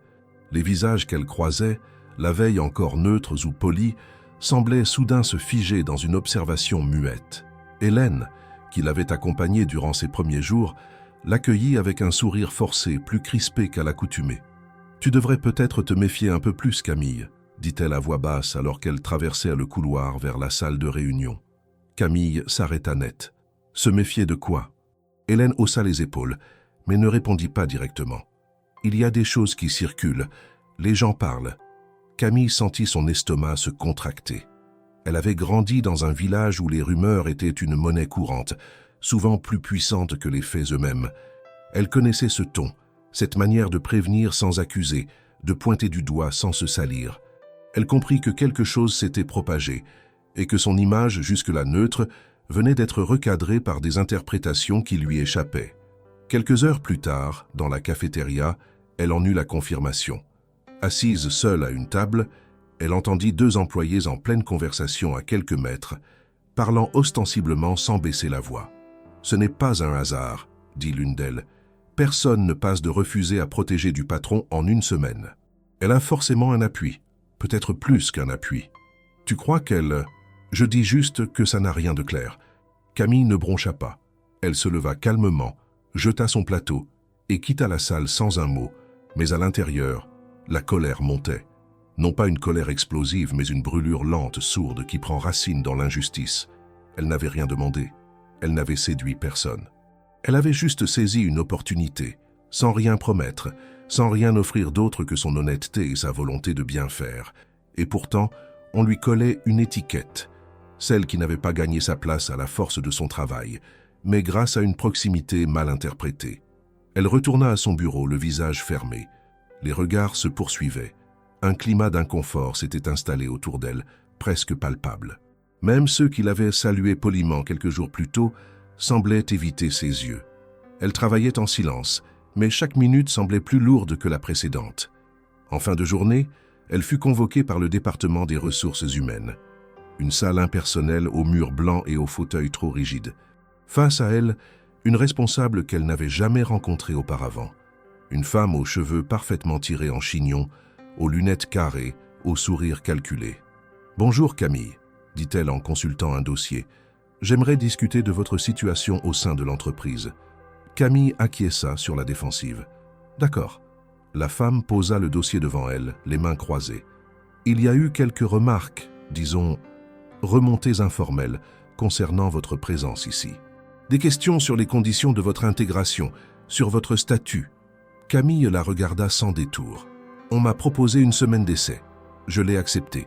Les visages qu'elle croisait, la veille encore neutres ou polis, semblaient soudain se figer dans une observation muette. Hélène, qui l'avait accompagnée durant ses premiers jours, l'accueillit avec un sourire forcé, plus crispé qu'à l'accoutumée. « Tu devrais peut-être te méfier un peu plus, Camille », dit-elle à voix basse alors qu'elle traversait le couloir vers la salle de réunion. Camille s'arrêta net. Se méfier de quoi? Hélène haussa les épaules, mais ne répondit pas directement. Il y a des choses qui circulent, les gens parlent. Camille sentit son estomac se contracter. Elle avait grandi dans un village où les rumeurs étaient une monnaie courante, souvent plus puissante que les faits eux-mêmes. Elle connaissait ce ton, cette manière de prévenir sans accuser, de pointer du doigt sans se salir. Elle comprit que quelque chose s'était propagé et que son image, jusque-là neutre, venait d'être recadrée par des interprétations qui lui échappaient. Quelques heures plus tard, dans la cafétéria, elle en eut la confirmation. Assise seule à une table, elle entendit deux employés en pleine conversation à quelques mètres, parlant ostensiblement sans baisser la voix. « Ce n'est pas un hasard », dit l'une d'elles. « Personne ne passe de refuser à protéger du patron en une semaine. Elle a forcément un appui, peut-être plus qu'un appui. Tu crois qu'elle… » Je dis juste que ça n'a rien de clair. Camille ne broncha pas. Elle se leva calmement, jeta son plateau et quitta la salle sans un mot, mais à l'intérieur, la colère montait. Non pas une colère explosive, mais une brûlure lente, sourde, qui prend racine dans l'injustice. Elle n'avait rien demandé. Elle n'avait séduit personne. Elle avait juste saisi une opportunité, sans rien promettre, sans rien offrir d'autre que son honnêteté et sa volonté de bien faire. Et pourtant, on lui collait une étiquette, celle qui n'avait pas gagné sa place à la force de son travail, mais grâce à une proximité mal interprétée. Elle retourna à son bureau, le visage fermé. Les regards se poursuivaient. Un climat d'inconfort s'était installé autour d'elle, presque palpable. Même ceux qui l'avaient saluée poliment quelques jours plus tôt semblaient éviter ses yeux. Elle travaillait en silence, mais chaque minute semblait plus lourde que la précédente. En fin de journée, elle fut convoquée par le département des ressources humaines. Une salle impersonnelle aux murs blancs et aux fauteuils trop rigides. Face à elle, une responsable qu'elle n'avait jamais rencontrée auparavant. Une femme aux cheveux parfaitement tirés en chignon, aux lunettes carrées, au sourire calculé. « Bonjour Camille », dit-elle en consultant un dossier. « J'aimerais discuter de votre situation au sein de l'entreprise. » Camille acquiesça sur la défensive. « D'accord. » La femme posa le dossier devant elle, les mains croisées. « Il y a eu quelques remarques, disons, remontées informelles, concernant votre présence ici. Des questions sur les conditions de votre intégration, sur votre statut. » Camille la regarda sans détour. « On m'a proposé une semaine d'essai. Je l'ai accepté.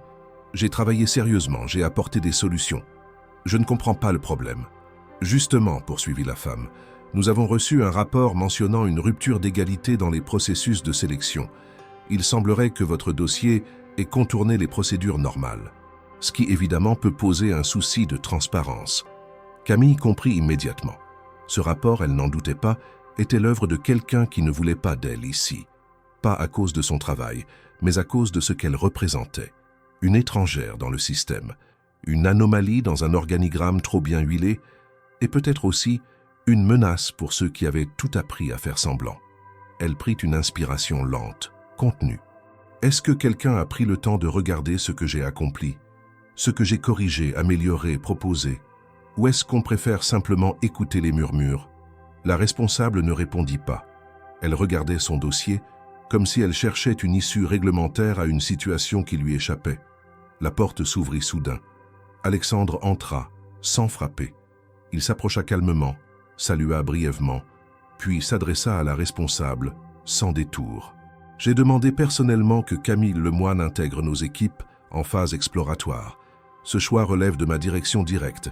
J'ai travaillé sérieusement, j'ai apporté des solutions. Je ne comprends pas le problème. » Justement, poursuivit la femme, nous avons reçu un rapport mentionnant une rupture d'égalité dans les processus de sélection. Il semblerait que votre dossier ait contourné les procédures normales. ce qui évidemment peut poser un souci de transparence. Camille comprit immédiatement. Ce rapport, elle n'en doutait pas, était l'œuvre de quelqu'un qui ne voulait pas d'elle ici. Pas à cause de son travail, mais à cause de ce qu'elle représentait. Une étrangère dans le système, une anomalie dans un organigramme trop bien huilé, et peut-être aussi une menace pour ceux qui avaient tout appris à faire semblant. Elle prit une inspiration lente, contenue. Est-ce que quelqu'un a pris le temps de regarder ce que j'ai accompli, ce que j'ai corrigé, amélioré, proposé? Ou est-ce qu'on préfère simplement écouter les murmures? La responsable ne répondit pas. Elle regardait son dossier, comme si elle cherchait une issue réglementaire à une situation qui lui échappait. La porte s'ouvrit soudain. Alexandre entra, sans frapper. Il s'approcha calmement, salua brièvement, puis s'adressa à la responsable, sans détour. « J'ai demandé personnellement que Camille Lemoine intègre nos équipes en phase exploratoire. Ce choix relève de ma direction directe.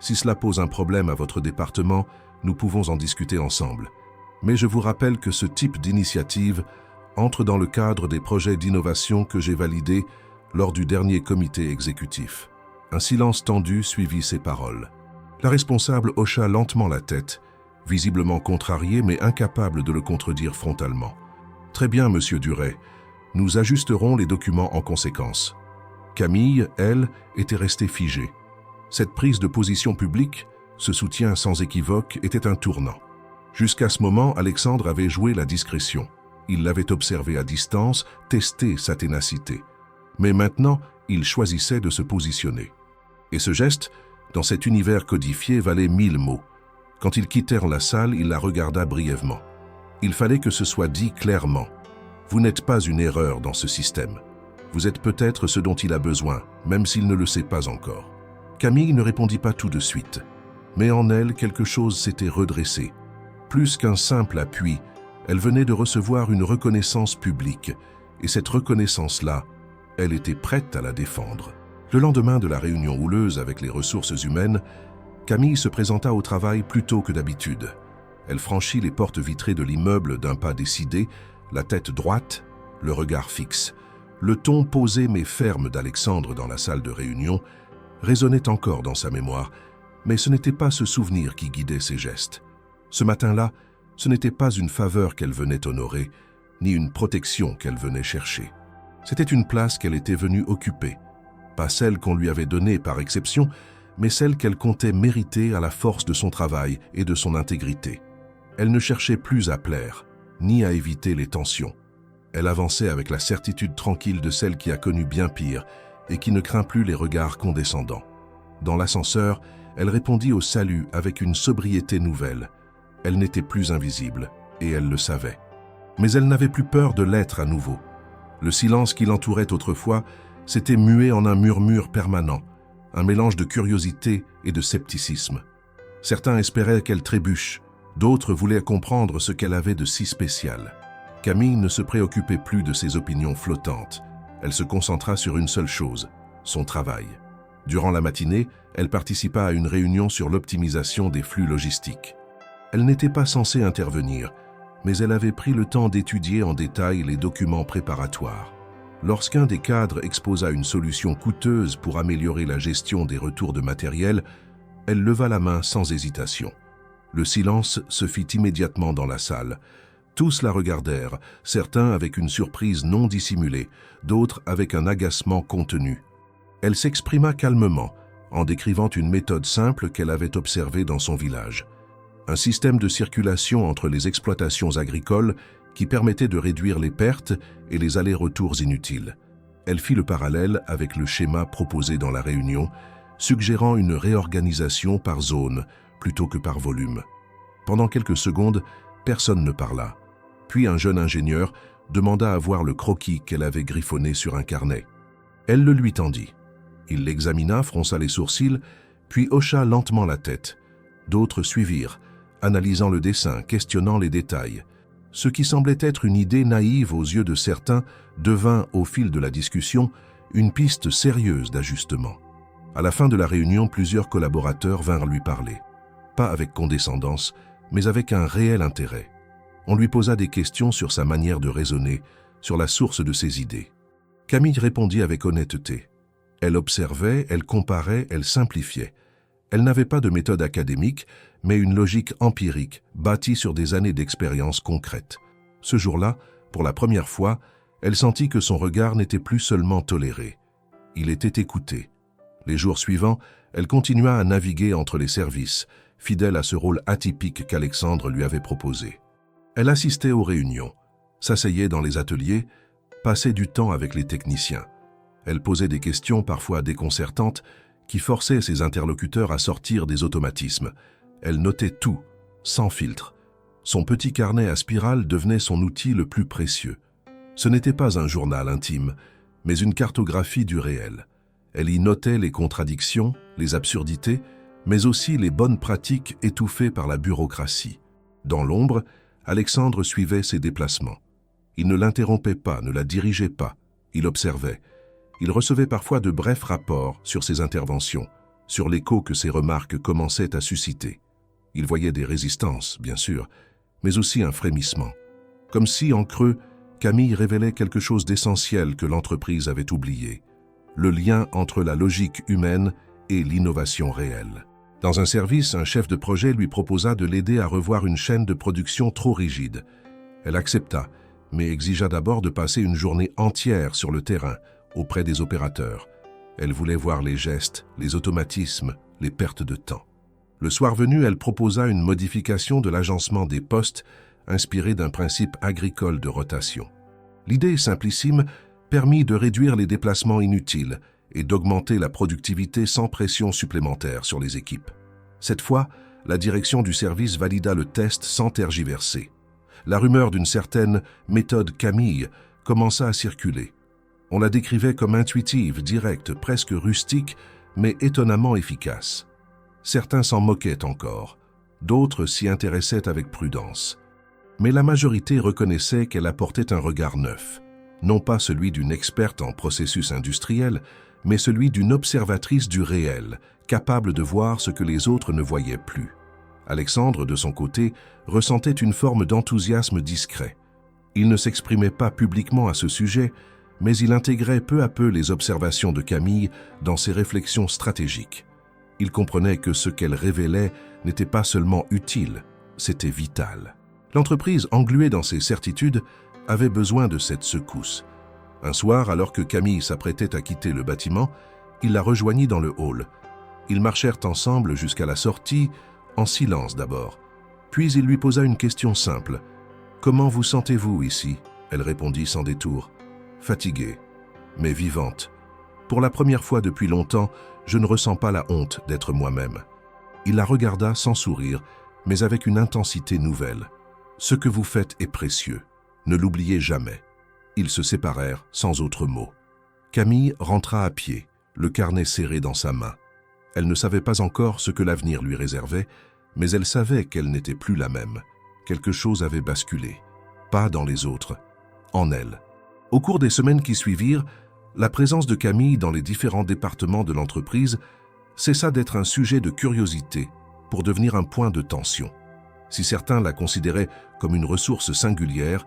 Si cela pose un problème à votre département, nous pouvons en discuter ensemble. Mais je vous rappelle que ce type d'initiative entre dans le cadre des projets d'innovation que j'ai validés lors du dernier comité exécutif. » Un silence tendu suivit ces paroles. La responsable hocha lentement la tête, visiblement contrariée mais incapable de le contredire frontalement. « Très bien, monsieur Duret, nous ajusterons les documents en conséquence. » Camille, elle, était restée figée. Cette prise de position publique, ce soutien sans équivoque, était un tournant. Jusqu'à ce moment, Alexandre avait joué la discrétion. Il l'avait observé à distance, testé sa ténacité. Mais maintenant, il choisissait de se positionner. Et ce geste, dans cet univers codifié, valait 1000 mots. Quand ils quittèrent la salle, il la regarda brièvement. Il fallait que ce soit dit clairement. Vous n'êtes pas une erreur dans ce système. Vous êtes peut-être ce dont il a besoin, même s'il ne le sait pas encore. Camille ne répondit pas tout de suite. Mais en elle, quelque chose s'était redressé. Plus qu'un simple appui, elle venait de recevoir une reconnaissance publique. Et cette reconnaissance-là, elle était prête à la défendre. Le lendemain de la réunion houleuse avec les ressources humaines, Camille se présenta au travail plus tôt que d'habitude. Elle franchit les portes vitrées de l'immeuble d'un pas décidé, la tête droite, le regard fixe. Le ton posé mais ferme d'Alexandre dans la salle de réunion résonnait encore dans sa mémoire, mais ce n'était pas ce souvenir qui guidait ses gestes. Ce matin-là, ce n'était pas une faveur qu'elle venait honorer, ni une protection qu'elle venait chercher. C'était une place qu'elle était venue occuper, pas celle qu'on lui avait donnée par exception, mais celle qu'elle comptait mériter à la force de son travail et de son intégrité. Elle ne cherchait plus à plaire, ni à éviter les tensions. Elle avançait avec la certitude tranquille de celle qui a connu bien pire et qui ne craint plus les regards condescendants. Dans l'ascenseur, elle répondit au salut avec une sobriété nouvelle. Elle n'était plus invisible, et elle le savait. Mais elle n'avait plus peur de l'être à nouveau. Le silence qui l'entourait autrefois s'était mué en un murmure permanent, un mélange de curiosité et de scepticisme. Certains espéraient qu'elle trébuche, d'autres voulaient comprendre ce qu'elle avait de si spécial. Camille ne se préoccupait plus de ses opinions flottantes. Elle se concentra sur une seule chose, son travail. Durant la matinée, elle participa à une réunion sur l'optimisation des flux logistiques. Elle n'était pas censée intervenir, mais elle avait pris le temps d'étudier en détail les documents préparatoires. Lorsqu'un des cadres exposa une solution coûteuse pour améliorer la gestion des retours de matériel, elle leva la main sans hésitation. Le silence se fit immédiatement dans la salle. Tous la regardèrent, certains avec une surprise non dissimulée, d'autres avec un agacement contenu. Elle s'exprima calmement, en décrivant une méthode simple qu'elle avait observée dans son village. Un système de circulation entre les exploitations agricoles qui permettait de réduire les pertes et les allers-retours inutiles. Elle fit le parallèle avec le schéma proposé dans la réunion, suggérant une réorganisation par zone plutôt que par volume. Pendant quelques secondes, personne ne parla. Puis un jeune ingénieur demanda à voir le croquis qu'elle avait griffonné sur un carnet. Elle le lui tendit. Il l'examina, fronça les sourcils, puis hocha lentement la tête. D'autres suivirent, analysant le dessin, questionnant les détails. Ce qui semblait être une idée naïve aux yeux de certains devint, au fil de la discussion, une piste sérieuse d'ajustement. À la fin de la réunion, plusieurs collaborateurs vinrent lui parler. Pas avec condescendance, mais avec un réel intérêt. On lui posa des questions sur sa manière de raisonner, sur la source de ses idées. Camille répondit avec honnêteté. Elle observait, elle comparait, elle simplifiait. Elle n'avait pas de méthode académique, mais une logique empirique, bâtie sur des années d'expérience concrète. Ce jour-là, pour la première fois, elle sentit que son regard n'était plus seulement toléré. Il était écouté. Les jours suivants, elle continua à naviguer entre les services, fidèle à ce rôle atypique qu'Alexandre lui avait proposé. Elle assistait aux réunions, s'asseyait dans les ateliers, passait du temps avec les techniciens. Elle posait des questions parfois déconcertantes qui forçaient ses interlocuteurs à sortir des automatismes. Elle notait tout, sans filtre. Son petit carnet à spirale devenait son outil le plus précieux. Ce n'était pas un journal intime, mais une cartographie du réel. Elle y notait les contradictions, les absurdités, mais aussi les bonnes pratiques étouffées par la bureaucratie. Dans l'ombre, Alexandre suivait ses déplacements. Il ne l'interrompait pas, ne la dirigeait pas. Il observait. Il recevait parfois de brefs rapports sur ses interventions, sur l'écho que ses remarques commençaient à susciter. Il voyait des résistances, bien sûr, mais aussi un frémissement. Comme si, en creux, Camille révélait quelque chose d'essentiel que l'entreprise avait oublié, le lien entre la logique humaine et l'innovation réelle. Dans un service, un chef de projet lui proposa de l'aider à revoir une chaîne de production trop rigide. Elle accepta, mais exigea d'abord de passer une journée entière sur le terrain, auprès des opérateurs. Elle voulait voir les gestes, les automatismes, les pertes de temps. Le soir venu, elle proposa une modification de l'agencement des postes inspirée d'un principe agricole de rotation. L'idée simplissime permit de réduire les déplacements inutiles et d'augmenter la productivité sans pression supplémentaire sur les équipes. Cette fois, la direction du service valida le test sans tergiverser. La rumeur d'une certaine méthode Camille commença à circuler. On la décrivait comme intuitive, directe, presque rustique, mais étonnamment efficace. Certains s'en moquaient encore, d'autres s'y intéressaient avec prudence. Mais la majorité reconnaissait qu'elle apportait un regard neuf, non pas celui d'une experte en processus industriels, mais celui d'une observatrice du réel, capable de voir ce que les autres ne voyaient plus. Alexandre, de son côté, ressentait une forme d'enthousiasme discret. Il ne s'exprimait pas publiquement à ce sujet, mais il intégrait peu à peu les observations de Camille dans ses réflexions stratégiques. Il comprenait que ce qu'elle révélait n'était pas seulement utile, c'était vital. L'entreprise, engluée dans ses certitudes, avait besoin de cette secousse. Un soir, alors que Camille s'apprêtait à quitter le bâtiment, il la rejoignit dans le hall. Ils marchèrent ensemble jusqu'à la sortie, en silence d'abord. Puis il lui posa une question simple. « Comment vous sentez-vous ici ?» Elle répondit sans détour. « Fatiguée, mais vivante. Pour la première fois depuis longtemps, je ne ressens pas la honte d'être moi-même. » Il la regarda sans sourire, mais avec une intensité nouvelle. « Ce que vous faites est précieux. Ne l'oubliez jamais. » Ils se séparèrent sans autre mot. Camille rentra à pied, le carnet serré dans sa main. Elle ne savait pas encore ce que l'avenir lui réservait, mais elle savait qu'elle n'était plus la même. Quelque chose avait basculé. Pas dans les autres, en elle. Au cours des semaines qui suivirent, la présence de Camille dans les différents départements de l'entreprise cessa d'être un sujet de curiosité pour devenir un point de tension. Si certains la considéraient comme une ressource singulière,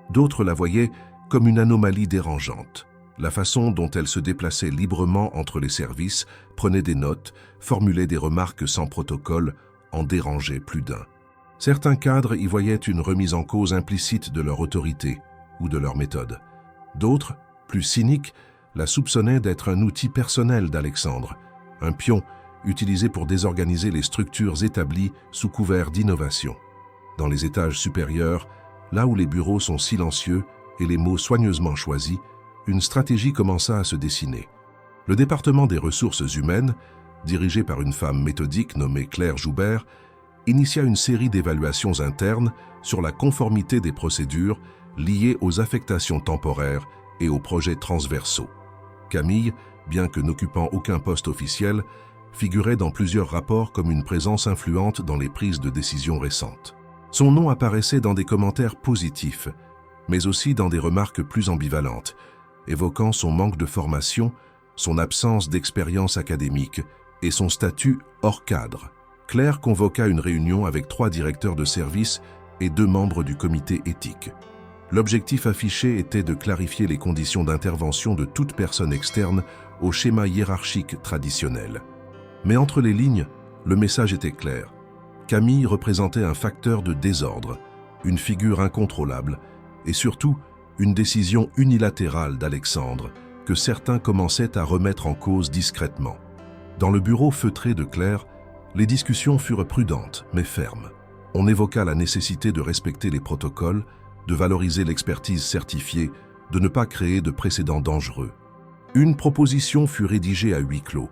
d'autres la voyaient comme une anomalie dérangeante. La façon dont elle se déplaçait librement entre les services, prenait des notes, formulait des remarques sans protocole, en dérangeait plus d'un. Certains cadres y voyaient une remise en cause implicite de leur autorité ou de leur méthode. D'autres, plus cyniques, la soupçonnaient d'être un outil personnel d'Alexandre, un pion utilisé pour désorganiser les structures établies sous couvert d'innovation. Dans les étages supérieurs, là où les bureaux sont silencieux et les mots soigneusement choisis, une stratégie commença à se dessiner. Le département des ressources humaines, dirigé par une femme méthodique nommée Claire Joubert, initia une série d'évaluations internes sur la conformité des procédures liées aux affectations temporaires et aux projets transversaux. Camille, bien que n'occupant aucun poste officiel, figurait dans plusieurs rapports comme une présence influente dans les prises de décision récentes. Son nom apparaissait dans des commentaires positifs, mais aussi dans des remarques plus ambivalentes, évoquant son manque de formation, son absence d'expérience académique et son statut hors cadre. Claire convoqua une réunion avec 3 directeurs de service et 2 membres du comité éthique. L'objectif affiché était de clarifier les conditions d'intervention de toute personne externe au schéma hiérarchique traditionnel. Mais entre les lignes, le message était clair. Camille représentait un facteur de désordre, une figure incontrôlable et surtout une décision unilatérale d'Alexandre que certains commençaient à remettre en cause discrètement. Dans le bureau feutré de Claire, les discussions furent prudentes mais fermes. On évoqua la nécessité de respecter les protocoles, de valoriser l'expertise certifiée, de ne pas créer de précédents dangereux. Une proposition fut rédigée à huis clos,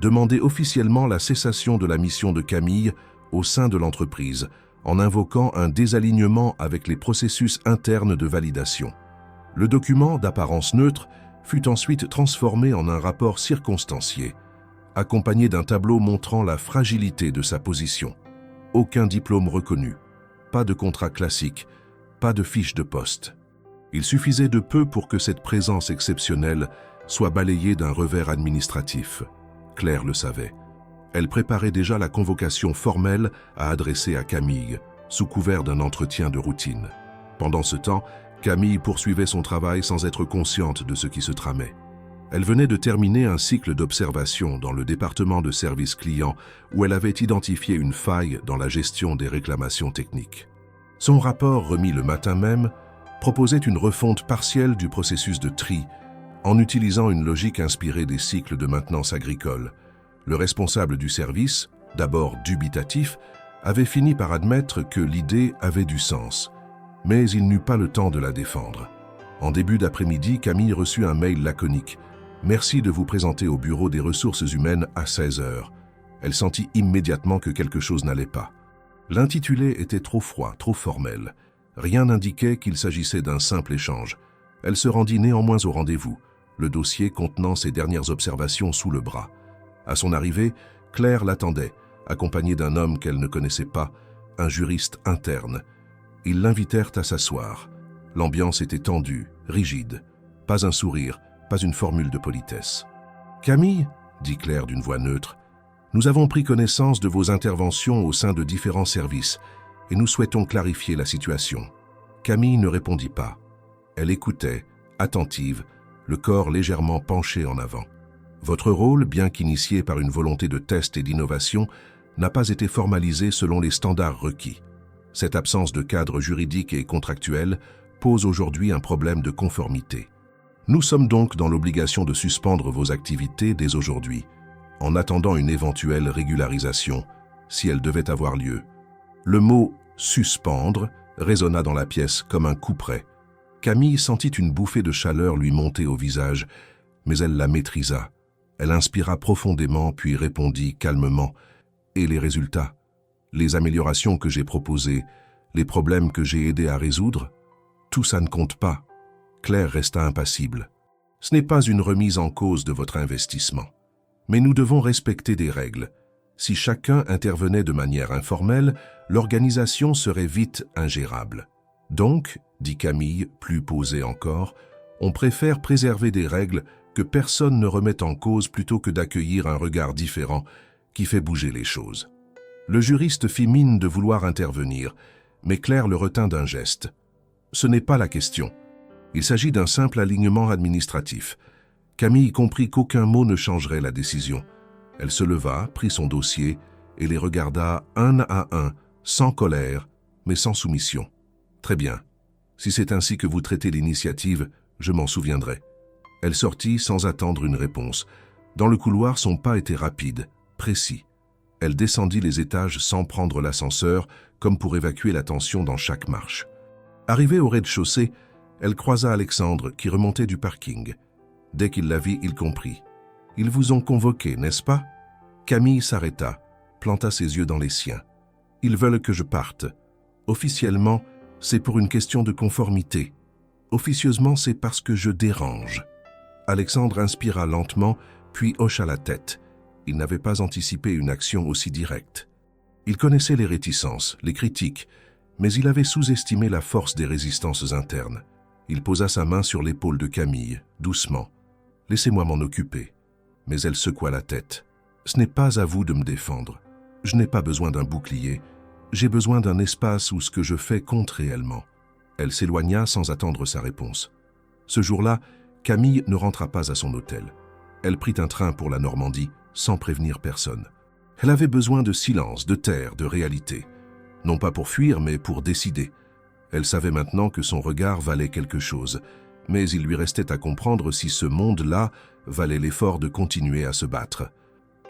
demander officiellement la cessation de la mission de Camille au sein de l'entreprise, en invoquant un désalignement avec les processus internes de validation. Le document, d'apparence neutre, fut ensuite transformé en un rapport circonstancié, accompagné d'un tableau montrant la fragilité de sa position. Aucun diplôme reconnu, pas de contrat classique, pas de fiche de poste. Il suffisait de peu pour que cette présence exceptionnelle soit balayée d'un revers administratif. Claire le savait. Elle préparait déjà la convocation formelle à adresser à Camille, sous couvert d'un entretien de routine. Pendant ce temps, Camille poursuivait son travail sans être consciente de ce qui se tramait. Elle venait de terminer un cycle d'observation dans le département de service client où elle avait identifié une faille dans la gestion des réclamations techniques. Son rapport, remis le matin même, proposait une refonte partielle du processus de tri en utilisant une logique inspirée des cycles de maintenance agricole. Le responsable du service, d'abord dubitatif, avait fini par admettre que l'idée avait du sens, mais il n'eut pas le temps de la défendre. En début d'après-midi, Camille reçut un mail laconique. « Merci de vous présenter au bureau des ressources humaines à 16 heures. » Elle sentit immédiatement que quelque chose n'allait pas. L'intitulé était trop froid, trop formel. Rien n'indiquait qu'il s'agissait d'un simple échange. Elle se rendit néanmoins au rendez-vous, le dossier contenant ses dernières observations sous le bras. À son arrivée, Claire l'attendait, accompagnée d'un homme qu'elle ne connaissait pas, un juriste interne. Ils l'invitèrent à s'asseoir. L'ambiance était tendue, rigide. Pas un sourire, pas une formule de politesse. « Camille, » dit Claire d'une voix neutre, « nous avons pris connaissance de vos interventions au sein de différents services et nous souhaitons clarifier la situation. » Camille ne répondit pas. Elle écoutait, attentive, le corps légèrement penché en avant. Votre rôle, bien qu'initié par une volonté de test et d'innovation, n'a pas été formalisé selon les standards requis. Cette absence de cadre juridique et contractuel pose aujourd'hui un problème de conformité. Nous sommes donc dans l'obligation de suspendre vos activités dès aujourd'hui, en attendant une éventuelle régularisation, si elle devait avoir lieu. Le mot « suspendre » résonna dans la pièce comme un couperet. Camille sentit une bouffée de chaleur lui monter au visage, mais elle la maîtrisa. Elle inspira profondément puis répondit calmement « Et les résultats? Les améliorations que j'ai proposées, les problèmes que j'ai aidé à résoudre? Tout ça ne compte pas. » Claire resta impassible. « Ce n'est pas une remise en cause de votre investissement. Mais nous devons respecter des règles. Si chacun intervenait de manière informelle, l'organisation serait vite ingérable. Donc, dit Camille, plus posée encore, on préfère préserver des règles que personne ne remette en cause plutôt que d'accueillir un regard différent qui fait bouger les choses. » Le juriste fit mine de vouloir intervenir, mais Claire le retint d'un geste. « Ce n'est pas la question. Il s'agit d'un simple alignement administratif. » Camille comprit qu'aucun mot ne changerait la décision. Elle se leva, prit son dossier et les regarda un à un, sans colère, mais sans soumission. « Très bien. Si c'est ainsi que vous traitez l'initiative, je m'en souviendrai. » Elle sortit sans attendre une réponse. Dans le couloir, son pas était rapide, précis. Elle descendit les étages sans prendre l'ascenseur, comme pour évacuer la tension dans chaque marche. Arrivée au rez-de-chaussée, elle croisa Alexandre qui remontait du parking. Dès qu'il la vit, il comprit. « Ils vous ont convoqué, n'est-ce pas ?» Camille s'arrêta, planta ses yeux dans les siens. « Ils veulent que je parte. Officiellement, c'est pour une question de conformité. Officieusement, c'est parce que je dérange. » Alexandre inspira lentement, puis hocha la tête. Il n'avait pas anticipé une action aussi directe. Il connaissait les réticences, les critiques, mais il avait sous-estimé la force des résistances internes. Il posa sa main sur l'épaule de Camille, doucement. « Laissez-moi m'en occuper. » Mais elle secoua la tête. « Ce n'est pas à vous de me défendre. Je n'ai pas besoin d'un bouclier. J'ai besoin d'un espace où ce que je fais compte réellement. » Elle s'éloigna sans attendre sa réponse. Ce jour-là, Camille ne rentra pas à son hôtel. Elle prit un train pour la Normandie, sans prévenir personne. Elle avait besoin de silence, de terre, de réalité. Non pas pour fuir, mais pour décider. Elle savait maintenant que son regard valait quelque chose, mais il lui restait à comprendre si ce monde-là valait l'effort de continuer à se battre.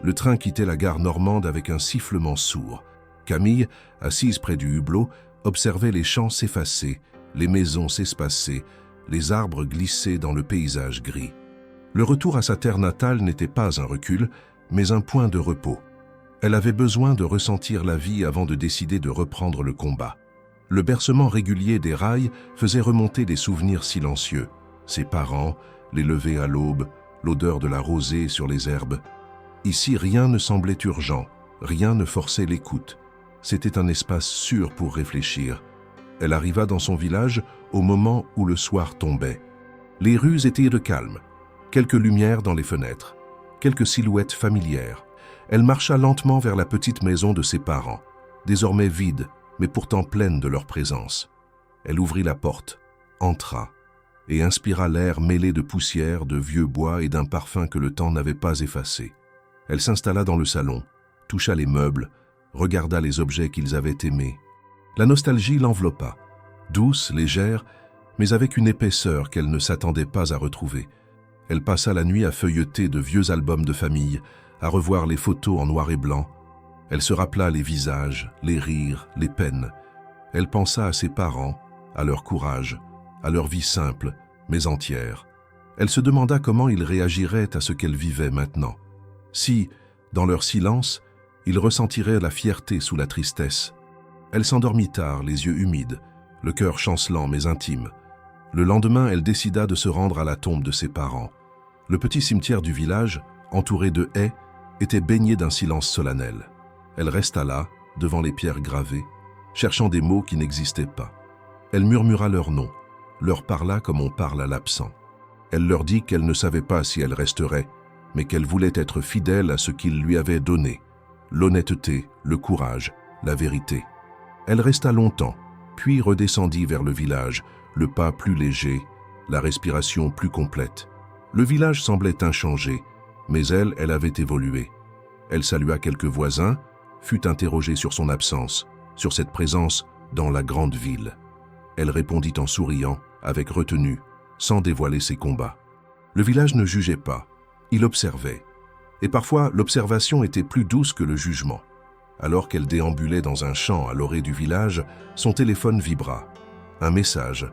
Le train quittait la gare normande avec un sifflement sourd. Camille, assise près du hublot, observait les champs s'effacer, les maisons s'espacer, les arbres glisser dans le paysage gris. Le retour à sa terre natale n'était pas un recul, mais un point de repos. Elle avait besoin de ressentir la vie avant de décider de reprendre le combat. Le bercement régulier des rails faisait remonter des souvenirs silencieux. Ses parents, les levers à l'aube, l'odeur de la rosée sur les herbes. Ici, rien ne semblait urgent, rien ne forçait l'écoute. C'était un espace sûr pour réfléchir. Elle arriva dans son village au moment où le soir tombait. Les rues étaient de calme, quelques lumières dans les fenêtres, quelques silhouettes familières. Elle marcha lentement vers la petite maison de ses parents, désormais vide, mais pourtant pleine de leur présence. Elle ouvrit la porte, entra, et inspira l'air mêlé de poussière, de vieux bois et d'un parfum que le temps n'avait pas effacé. Elle s'installa dans le salon, toucha les meubles, regarda les objets qu'ils avaient aimés. La nostalgie l'enveloppa, douce, légère, mais avec une épaisseur qu'elle ne s'attendait pas à retrouver. Elle passa la nuit à feuilleter de vieux albums de famille, à revoir les photos en noir et blanc. Elle se rappela les visages, les rires, les peines. Elle pensa à ses parents, à leur courage, à leur vie simple, mais entière. Elle se demanda comment ils réagiraient à ce qu'elle vivait maintenant. Si, dans leur silence, ils ressentiraient la fierté sous la tristesse. Elle s'endormit tard, les yeux humides, le cœur chancelant mais intime. Le lendemain, elle décida de se rendre à la tombe de ses parents. Le petit cimetière du village, entouré de haies, était baigné d'un silence solennel. Elle resta là, devant les pierres gravées, cherchant des mots qui n'existaient pas. Elle murmura leurs noms, leur parla comme on parle à l'absent. Elle leur dit qu'elle ne savait pas si elle resterait, mais qu'elle voulait être fidèle à ce qu'ils lui avaient donné, l'honnêteté, le courage, la vérité. Elle resta longtemps, puis redescendit vers le village, le pas plus léger, la respiration plus complète. Le village semblait inchangé, mais elle avait évolué. Elle salua quelques voisins, fut interrogée sur son absence, sur cette présence dans la grande ville. Elle répondit en souriant, avec retenue, sans dévoiler ses combats. Le village ne jugeait pas, il observait. Et parfois, l'observation était plus douce que le jugement. Alors qu'elle déambulait dans un champ à l'orée du village, son téléphone vibra. Un message.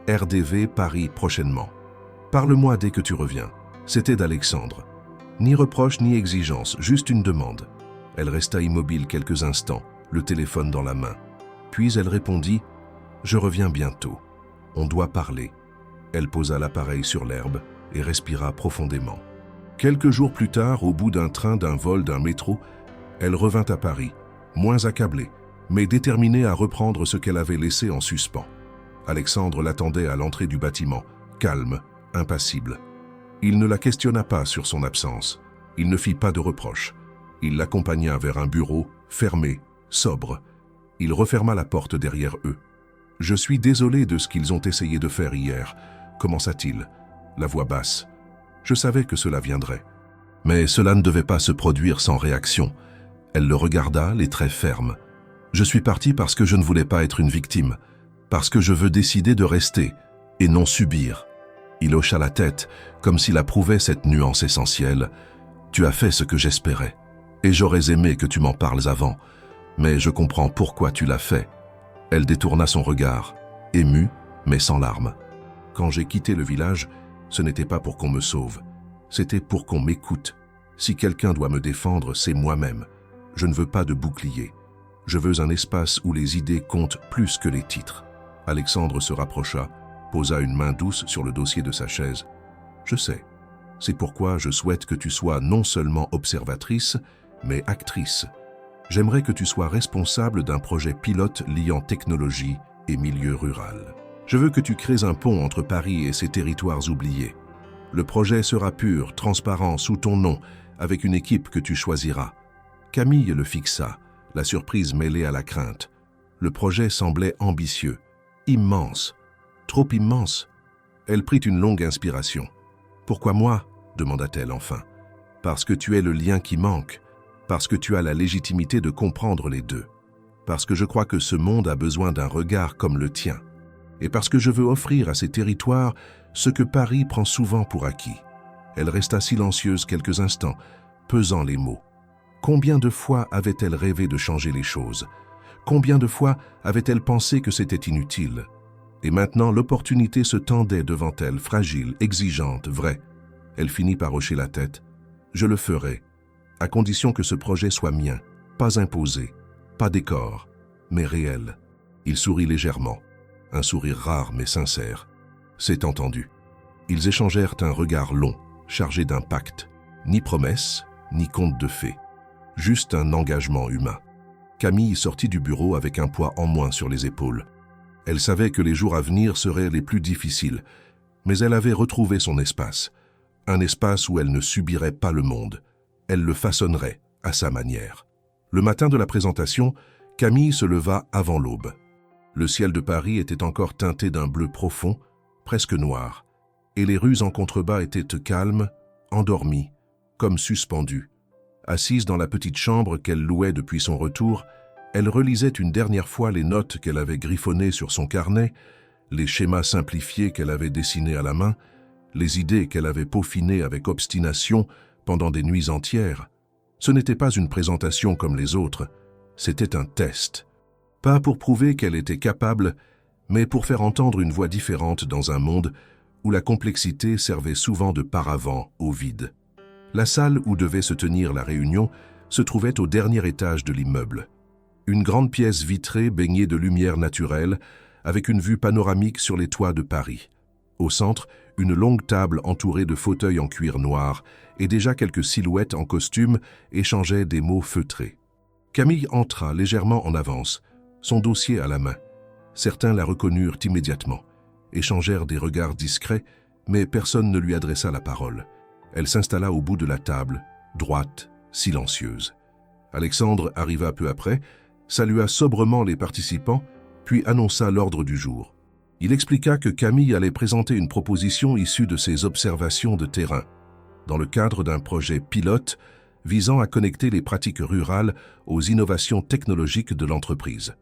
RDV Paris prochainement. Parle-moi dès que tu reviens. C'était d'Alexandre. Ni reproche ni exigence, juste une demande. Elle resta immobile quelques instants, le téléphone dans la main. Puis elle répondit « Je reviens bientôt. On doit parler. » Elle posa l'appareil sur l'herbe et respira profondément. Quelques jours plus tard, au bout d'un train, d'un vol, d'un métro, elle revint à Paris, moins accablée, mais déterminée à reprendre ce qu'elle avait laissé en suspens. Alexandre l'attendait à l'entrée du bâtiment, calme, impassible. Il ne la questionna pas sur son absence. Il ne fit pas de reproches. Il l'accompagna vers un bureau, fermé, sobre. Il referma la porte derrière eux. « Je suis désolé de ce qu'ils ont essayé de faire hier, » commença-t-il, la voix basse. « Je savais que cela viendrait. » Mais cela ne devait pas se produire sans réaction. Elle le regarda, les traits fermes. « Je suis parti parce que je ne voulais pas être une victime, parce que je veux décider de rester et non subir. » Il hocha la tête, comme s'il approuvait cette nuance essentielle. « Tu as fait ce que j'espérais, et j'aurais aimé que tu m'en parles avant, mais je comprends pourquoi tu l'as fait. » Elle détourna son regard, émue, mais sans larmes. « Quand j'ai quitté le village, ce n'était pas pour qu'on me sauve, c'était pour qu'on m'écoute. Si quelqu'un doit me défendre, c'est moi-même. Je ne veux pas de bouclier. Je veux un espace où les idées comptent plus que les titres. » Alexandre se rapprocha, posa une main douce sur le dossier de sa chaise. « Je sais. C'est pourquoi je souhaite que tu sois non seulement observatrice, mais actrice. J'aimerais que tu sois responsable d'un projet pilote liant technologie et milieu rural. Je veux que tu crées un pont entre Paris et ces territoires oubliés. Le projet sera pur, transparent, sous ton nom, avec une équipe que tu choisiras. » Camille le fixa, la surprise mêlée à la crainte. Le projet semblait ambitieux. Immense. Trop immense. Elle prit une longue inspiration. « Pourquoi moi ?» demanda-t-elle enfin. « Parce que tu es le lien qui manque. Parce que tu as la légitimité de comprendre les deux. Parce que je crois que ce monde a besoin d'un regard comme le tien. Et parce que je veux offrir à ces territoires ce que Paris prend souvent pour acquis. » Elle resta silencieuse quelques instants, pesant les mots. Combien de fois avait-elle rêvé de changer les choses? Combien de fois avait-elle pensé que c'était inutile? Et maintenant, l'opportunité se tendait devant elle, fragile, exigeante, vraie. Elle finit par hocher la tête. « Je le ferai, à condition que ce projet soit mien, pas imposé, pas décor, mais réel. » Il sourit légèrement, un sourire rare mais sincère. C'est entendu. Ils échangèrent un regard long, chargé d'un pacte. Ni promesse, ni conte de fées. Juste un engagement humain. Camille sortit du bureau avec un poids en moins sur les épaules. Elle savait que les jours à venir seraient les plus difficiles, mais elle avait retrouvé son espace. Un espace où elle ne subirait pas le monde. Elle le façonnerait à sa manière. Le matin de la présentation, Camille se leva avant l'aube. Le ciel de Paris était encore teinté d'un bleu profond, presque noir, et les rues en contrebas étaient calmes, endormies, comme suspendues. Assise dans la petite chambre qu'elle louait depuis son retour, elle relisait une dernière fois les notes qu'elle avait griffonnées sur son carnet, les schémas simplifiés qu'elle avait dessinés à la main, les idées qu'elle avait peaufinées avec obstination pendant des nuits entières. Ce n'était pas une présentation comme les autres, c'était un test. Pas pour prouver qu'elle était capable, mais pour faire entendre une voix différente dans un monde où la complexité servait souvent de paravent au vide. La salle où devait se tenir la réunion se trouvait au dernier étage de l'immeuble. Une grande pièce vitrée baignée de lumière naturelle, avec une vue panoramique sur les toits de Paris. Au centre, une longue table entourée de fauteuils en cuir noir et déjà quelques silhouettes en costume échangeaient des mots feutrés. Camille entra légèrement en avance, son dossier à la main. Certains la reconnurent immédiatement, échangèrent des regards discrets, mais personne ne lui adressa la parole. Elle s'installa au bout de la table, droite, silencieuse. Alexandre arriva peu après, salua sobrement les participants, puis annonça l'ordre du jour. Il expliqua que Camille allait présenter une proposition issue de ses observations de terrain, dans le cadre d'un projet pilote visant à connecter les pratiques rurales aux innovations technologiques de l'entreprise.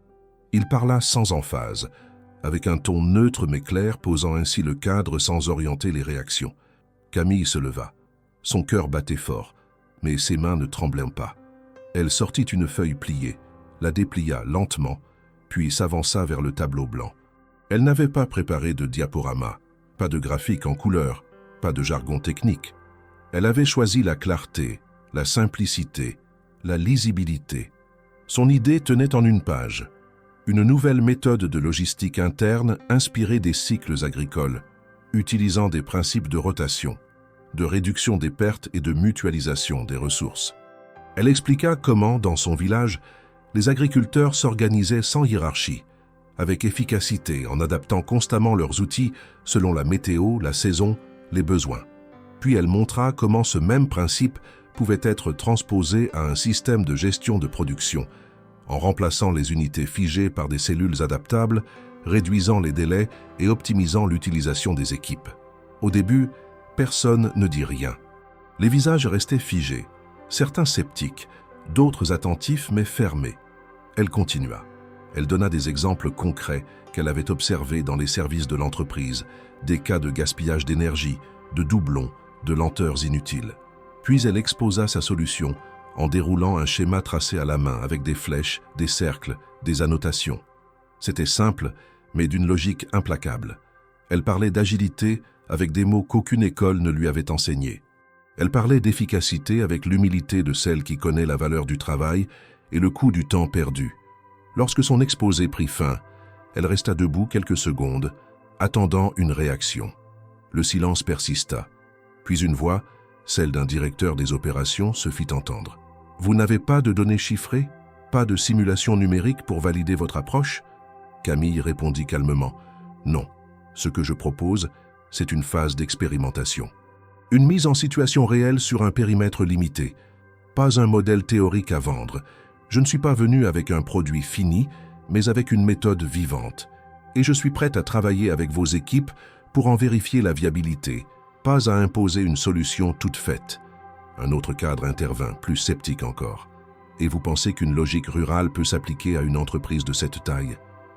Il parla sans emphase, avec un ton neutre mais clair, posant ainsi le cadre sans orienter les réactions. Camille se leva. Son cœur battait fort, mais ses mains ne tremblaient pas. Elle sortit une feuille pliée, la déplia lentement, puis s'avança vers le tableau blanc. Elle n'avait pas préparé de diaporama, pas de graphique en couleur, pas de jargon technique. Elle avait choisi la clarté, la simplicité, la lisibilité. Son idée tenait en une page. Une nouvelle méthode de logistique interne inspirée des cycles agricoles, utilisant des principes de rotation, de réduction des pertes et de mutualisation des ressources. Elle expliqua comment, dans son village, les agriculteurs s'organisaient sans hiérarchie, avec efficacité en adaptant constamment leurs outils selon la météo, la saison, les besoins. Puis elle montra comment ce même principe pouvait être transposé à un système de gestion de production, en remplaçant les unités figées par des cellules adaptables, réduisant les délais et optimisant l'utilisation des équipes. Au début, personne ne dit rien. Les visages restaient figés, certains sceptiques, d'autres attentifs mais fermés. Elle continua. Elle donna des exemples concrets qu'elle avait observés dans les services de l'entreprise, des cas de gaspillage d'énergie, de doublons, de lenteurs inutiles. Puis elle exposa sa solution en déroulant un schéma tracé à la main avec des flèches, des cercles, des annotations. C'était simple, mais d'une logique implacable. Elle parlait d'agilité avec des mots qu'aucune école ne lui avait enseignés. Elle parlait d'efficacité avec l'humilité de celle qui connaît la valeur du travail et le coût du temps perdu. Lorsque son exposé prit fin, elle resta debout quelques secondes, attendant une réaction. Le silence persista. Puis une voix, celle d'un directeur des opérations, se fit entendre. « Vous n'avez pas de données chiffrées? Pas de simulation numérique pour valider votre approche ?» Camille répondit calmement. « Non, ce que je propose, c'est une phase d'expérimentation. Une mise en situation réelle sur un périmètre limité. Pas un modèle théorique à vendre. Je ne suis pas venu avec un produit fini, mais avec une méthode vivante. et je suis prête à travailler avec vos équipes pour en vérifier la viabilité, pas à imposer une solution toute faite. » Un autre cadre intervint, plus sceptique encore. « Et vous pensez qu'une logique rurale peut s'appliquer à une entreprise de cette taille?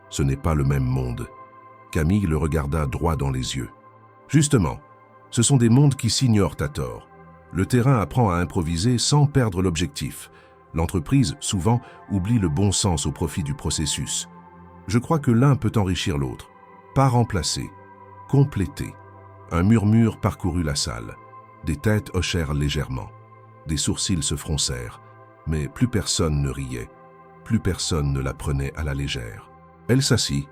Ce n'est pas le même monde. » Camille le regarda droit dans les yeux. « Justement, ce sont des mondes qui s'ignorent à tort. Le terrain apprend à improviser sans perdre l'objectif. L'entreprise, souvent, oublie le bon sens au profit du processus. Je crois que l'un peut enrichir l'autre, pas remplacer, compléter. » Un murmure parcourut la salle. Des têtes hochèrent légèrement. Des sourcils se froncèrent. Mais plus personne ne riait. Plus personne ne la prenait à la légère. Elle s'assit,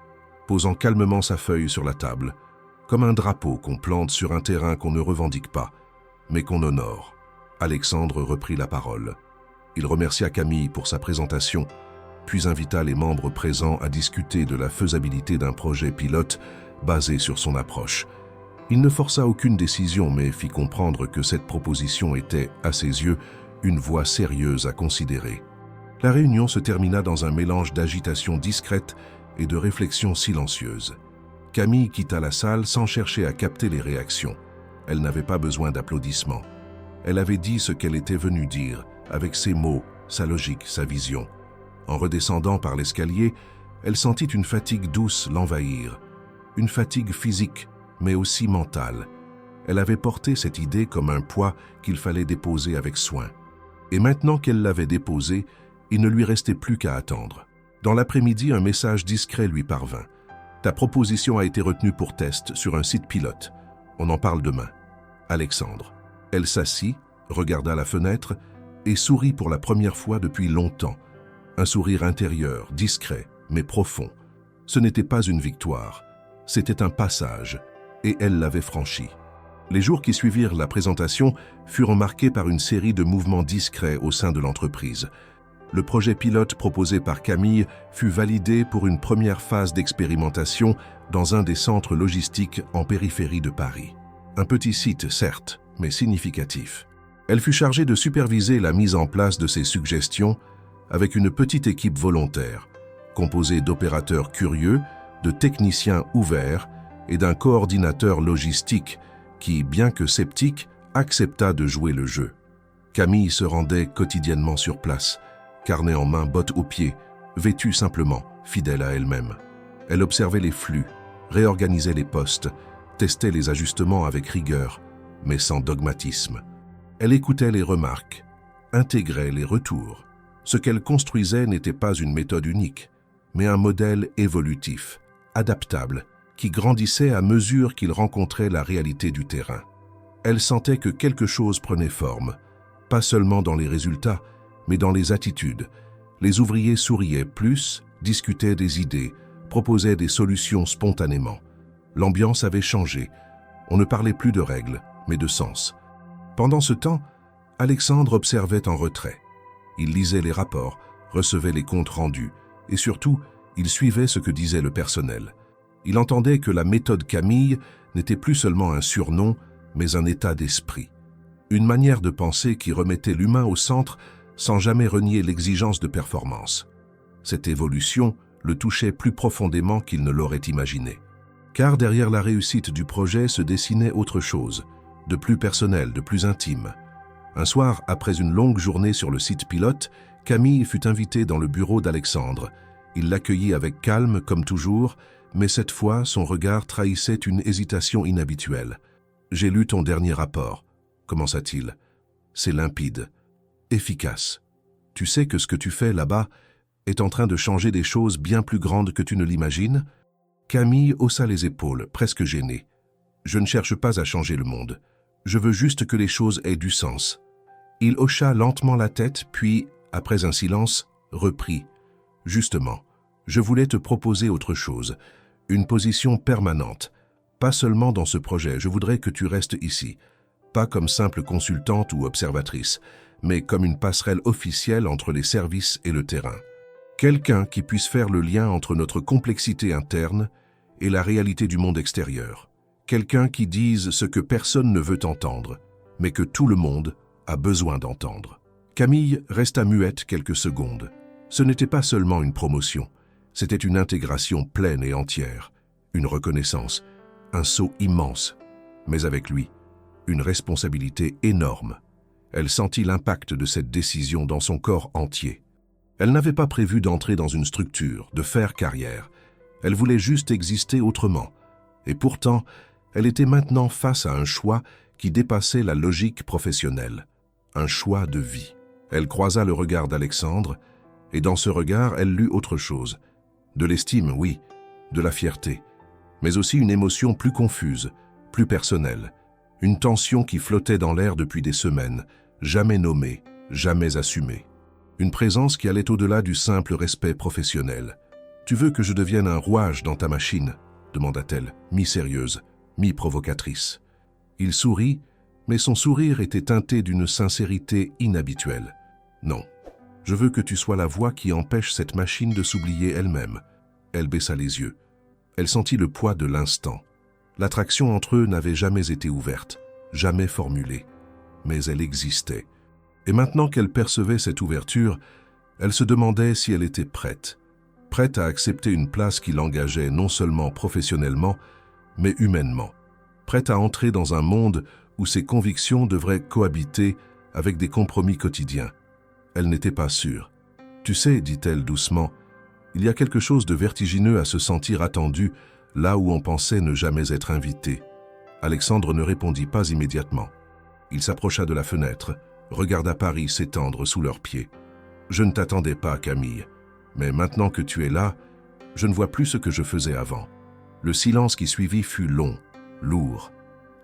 posant calmement sa feuille sur la table, comme un drapeau qu'on plante sur un terrain qu'on ne revendique pas, mais qu'on honore. Alexandre reprit la parole. Il remercia Camille pour sa présentation, puis invita les membres présents à discuter de la faisabilité d'un projet pilote basé sur son approche. Il ne força aucune décision, mais fit comprendre que cette proposition était, à ses yeux, une voie sérieuse à considérer. La réunion se termina dans un mélange d'agitation discrète et de réflexion silencieuse. Camille quitta la salle sans chercher à capter les réactions. Elle n'avait pas besoin d'applaudissements. Elle avait dit ce qu'elle était venue dire, avec ses mots, sa logique, sa vision. En redescendant par l'escalier, elle sentit une fatigue douce l'envahir. Une fatigue physique, mais aussi mentale. Elle avait porté cette idée comme un poids qu'il fallait déposer avec soin. Et maintenant qu'elle l'avait déposé, il ne lui restait plus qu'à attendre. Dans l'après-midi, un message discret lui parvint. « Ta proposition a été retenue pour test sur un site pilote. On en parle demain. Alexandre. » Elle s'assit, regarda la fenêtre et sourit pour la première fois depuis longtemps. Un sourire intérieur, discret, mais profond. Ce n'était pas une victoire, c'était un passage, et elle l'avait franchi. Les jours qui suivirent la présentation furent marqués par une série de mouvements discrets au sein de l'entreprise. Le projet pilote proposé par Camille fut validé pour une première phase d'expérimentation dans un des centres logistiques en périphérie de Paris. Un petit site, certes, mais significatif. Elle fut chargée de superviser la mise en place de ces suggestions avec une petite équipe volontaire, composée d'opérateurs curieux, de techniciens ouverts et d'un coordinateur logistique qui, bien que sceptique, accepta de jouer le jeu. Camille se rendait quotidiennement sur place, carnet en main, bottes aux pieds, vêtue simplement, fidèle à elle-même. Elle observait les flux, réorganisait les postes, testait les ajustements avec rigueur, mais sans dogmatisme. Elle écoutait les remarques, intégrait les retours. Ce qu'elle construisait n'était pas une méthode unique, mais un modèle évolutif, adaptable, qui grandissait à mesure qu'il rencontrait la réalité du terrain. Elle sentait que quelque chose prenait forme, pas seulement dans les résultats, mais dans les attitudes. Les ouvriers souriaient plus, discutaient des idées, proposaient des solutions spontanément. L'ambiance avait changé. On ne parlait plus de règles, mais de sens. Pendant ce temps, Alexandre observait en retrait. Il lisait les rapports, recevait les comptes rendus, et surtout, il suivait ce que disait le personnel. Il entendait que la méthode Camille n'était plus seulement un surnom, mais un état d'esprit. Une manière de penser qui remettait l'humain au centre sans jamais renier l'exigence de performance. Cette évolution le touchait plus profondément qu'il ne l'aurait imaginé. Car derrière la réussite du projet se dessinait autre chose, de plus personnel, de plus intime. Un soir, après une longue journée sur le site pilote, Camille fut invitée dans le bureau d'Alexandre. Il l'accueillit avec calme, comme toujours, mais cette fois, son regard trahissait une hésitation inhabituelle. « J'ai lu ton dernier rapport, » commença-t-il. « C'est limpide, efficace. Tu sais que ce que tu fais là-bas est en train de changer des choses bien plus grandes que tu ne l'imagines ?» Camille haussa les épaules, presque gênée. « Je ne cherche pas à changer le monde. Je veux juste que les choses aient du sens. » Il hocha lentement la tête, puis, après un silence, reprit. « Justement, je voulais te proposer autre chose, une position permanente. Pas seulement dans ce projet, je voudrais que tu restes ici. Pas comme simple consultante ou observatrice, mais comme une passerelle officielle entre les services et le terrain. Quelqu'un qui puisse faire le lien entre notre complexité interne et la réalité du monde extérieur. Quelqu'un qui dise ce que personne ne veut entendre, mais que tout le monde a besoin d'entendre. » Camille resta muette quelques secondes. Ce n'était pas seulement une promotion, c'était une intégration pleine et entière. Une reconnaissance, un saut immense, mais avec lui, une responsabilité énorme. Elle sentit l'impact de cette décision dans son corps entier. Elle n'avait pas prévu d'entrer dans une structure, de faire carrière. Elle voulait juste exister autrement. Et pourtant, elle était maintenant face à un choix qui dépassait la logique professionnelle. Un choix de vie. Elle croisa le regard d'Alexandre, et dans ce regard, elle lut autre chose. De l'estime, oui, de la fierté, mais aussi une émotion plus confuse, plus personnelle. Une tension qui flottait dans l'air depuis des semaines, jamais nommée, jamais assumée. Une présence qui allait au-delà du simple respect professionnel. « Tu veux que je devienne un rouage dans ta machine ?» demanda-t-elle, mi-sérieuse, mi-provocatrice. Il sourit, mais son sourire était teinté d'une sincérité inhabituelle. « Non, je veux que tu sois la voix qui empêche cette machine de s'oublier elle-même. » Elle baissa les yeux. Elle sentit le poids de l'instant. L'attraction entre eux n'avait jamais été ouverte, jamais formulée, mais elle existait. Et maintenant qu'elle percevait cette ouverture, elle se demandait si elle était prête à accepter une place qui l'engageait non seulement professionnellement, mais humainement, prête à entrer dans un monde où ses convictions devraient cohabiter avec des compromis quotidiens. Elle n'était pas sûre. « Tu sais, dit-elle doucement, il y a quelque chose de vertigineux à se sentir attendu là où on pensait ne jamais être invité. » Alexandre ne répondit pas immédiatement. Il s'approcha de la fenêtre, regarda Paris s'étendre sous leurs pieds. « Je ne t'attendais pas, Camille, mais maintenant que tu es là, je ne vois plus ce que je faisais avant. » Le silence qui suivit fut long, lourd,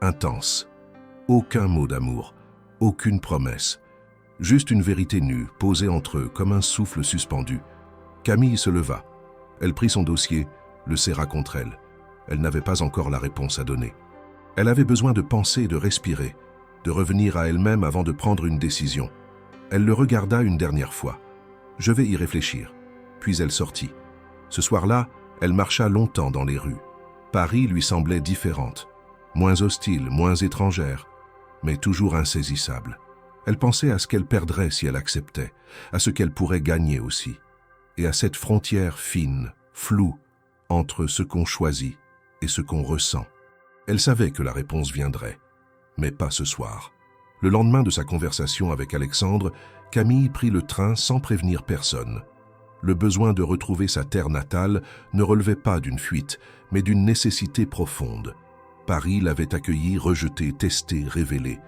intense. Aucun mot d'amour, aucune promesse. Juste une vérité nue, posée entre eux comme un souffle suspendu. Camille se leva. Elle prit son dossier, le serra contre elle. Elle n'avait pas encore la réponse à donner. Elle avait besoin de penser et de respirer, de revenir à elle-même avant de prendre une décision. Elle le regarda une dernière fois. « Je vais y réfléchir. » Puis elle sortit. Ce soir-là, elle marcha longtemps dans les rues. Paris lui semblait différente, moins hostile, moins étrangère, mais toujours insaisissable. Elle pensait à ce qu'elle perdrait si elle acceptait, à ce qu'elle pourrait gagner aussi, et à cette frontière fine, floue, entre ce qu'on choisit et ce qu'on ressent. Elle savait que la réponse viendrait, mais pas ce soir. Le lendemain de sa conversation avec Alexandre, Camille prit le train sans prévenir personne. Le besoin de retrouver sa terre natale ne relevait pas d'une fuite, mais d'une nécessité profonde. Paris l'avait accueilli, rejeté, testé, révélé.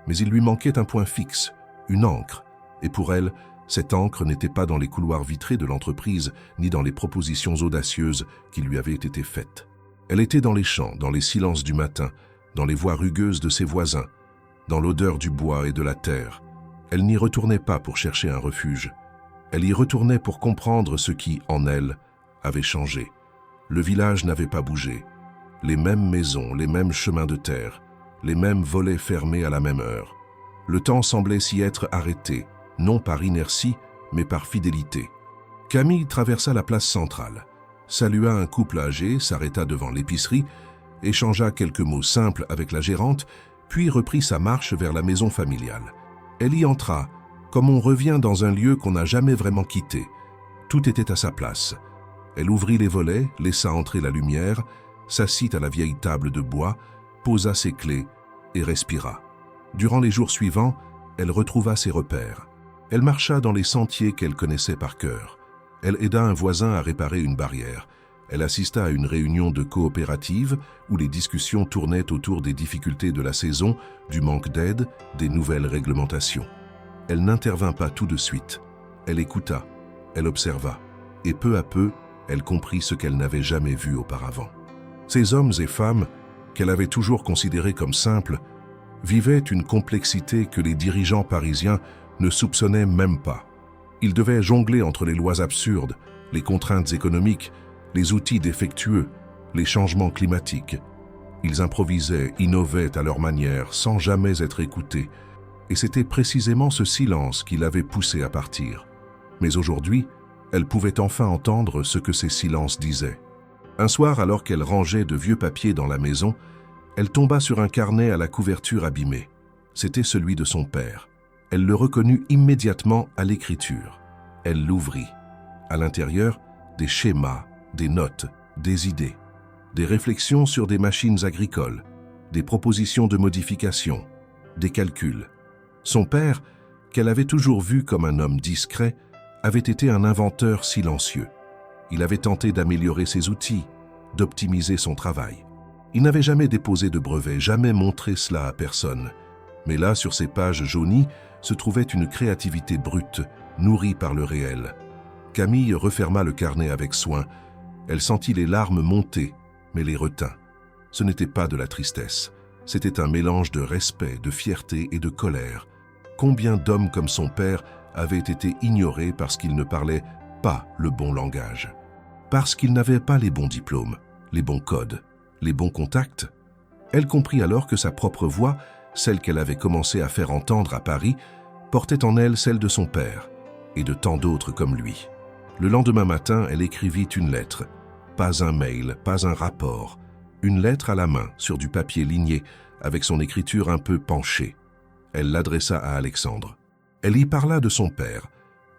Mais il lui manquait un point fixe, une ancre. Et pour elle, cette ancre n'était pas dans les couloirs vitrés de l'entreprise, ni dans les propositions audacieuses qui lui avaient été faites. Elle était dans les champs, dans les silences du matin, dans les voix rugueuses de ses voisins, dans l'odeur du bois et de la terre. Elle n'y retournait pas pour chercher un refuge. Elle y retournait pour comprendre ce qui, en elle, avait changé. Le village n'avait pas bougé. Les mêmes maisons, les mêmes chemins de terre, les mêmes volets fermés à la même heure. Le temps semblait s'y être arrêté, non par inertie, mais par fidélité. Camille traversa la place centrale, salua un couple âgé, s'arrêta devant l'épicerie, échangea quelques mots simples avec la gérante, puis reprit sa marche vers la maison familiale. Elle y entra, comme on revient dans un lieu qu'on n'a jamais vraiment quitté. Tout était à sa place. Elle ouvrit les volets, laissa entrer la lumière, s'assit à la vieille table de bois, posa ses clés et respira. Durant les jours suivants, elle retrouva ses repères. Elle marcha dans les sentiers qu'elle connaissait par cœur. Elle aida un voisin à réparer une barrière. Elle assista à une réunion de coopérative où les discussions tournaient autour des difficultés de la saison, du manque d'aide, des nouvelles réglementations. Elle n'intervint pas tout de suite. Elle écouta, elle observa, et peu à peu, elle comprit ce qu'elle n'avait jamais vu auparavant. Ces hommes et femmes, qu'elle avait toujours considérés comme simples, vivaient une complexité que les dirigeants parisiens ne soupçonnaient même pas. Ils devaient jongler entre les lois absurdes, les contraintes économiques, les outils défectueux, les changements climatiques. Ils improvisaient, innovaient à leur manière, sans jamais être écoutés. Et c'était précisément ce silence qui l'avait poussée à partir. Mais aujourd'hui, elle pouvait enfin entendre ce que ces silences disaient. Un soir, alors qu'elle rangeait de vieux papiers dans la maison, elle tomba sur un carnet à la couverture abîmée. C'était celui de son père. Elle le reconnut immédiatement à l'écriture. Elle l'ouvrit. À l'intérieur, des schémas, des notes, des idées. des réflexions sur des machines agricoles, des propositions de modification, des calculs. Son père, qu'elle avait toujours vu comme un homme discret, avait été un inventeur silencieux. Il avait tenté d'améliorer ses outils, d'optimiser son travail. Il n'avait jamais déposé de brevet, jamais montré cela à personne. Mais là, sur ces pages jaunies, se trouvait une créativité brute, nourrie par le réel. Camille referma le carnet avec soin. Elle sentit les larmes monter, mais les retint. Ce n'était pas de la tristesse. C'était un mélange de respect, de fierté et de colère. Combien d'hommes comme son père avaient été ignorés parce qu'ils ne parlaient pas le bon langage, parce qu'ils n'avaient pas les bons diplômes, les bons codes, les bons contacts? Elle comprit alors que sa propre voix, celle qu'elle avait commencé à faire entendre à Paris, portait en elle celle de son père et de tant d'autres comme lui. Le lendemain matin, elle écrivit une lettre. Pas un mail, pas un rapport. Une lettre à la main, sur du papier ligné, avec son écriture un peu penchée. Elle l'adressa à Alexandre. Elle y parla de son père,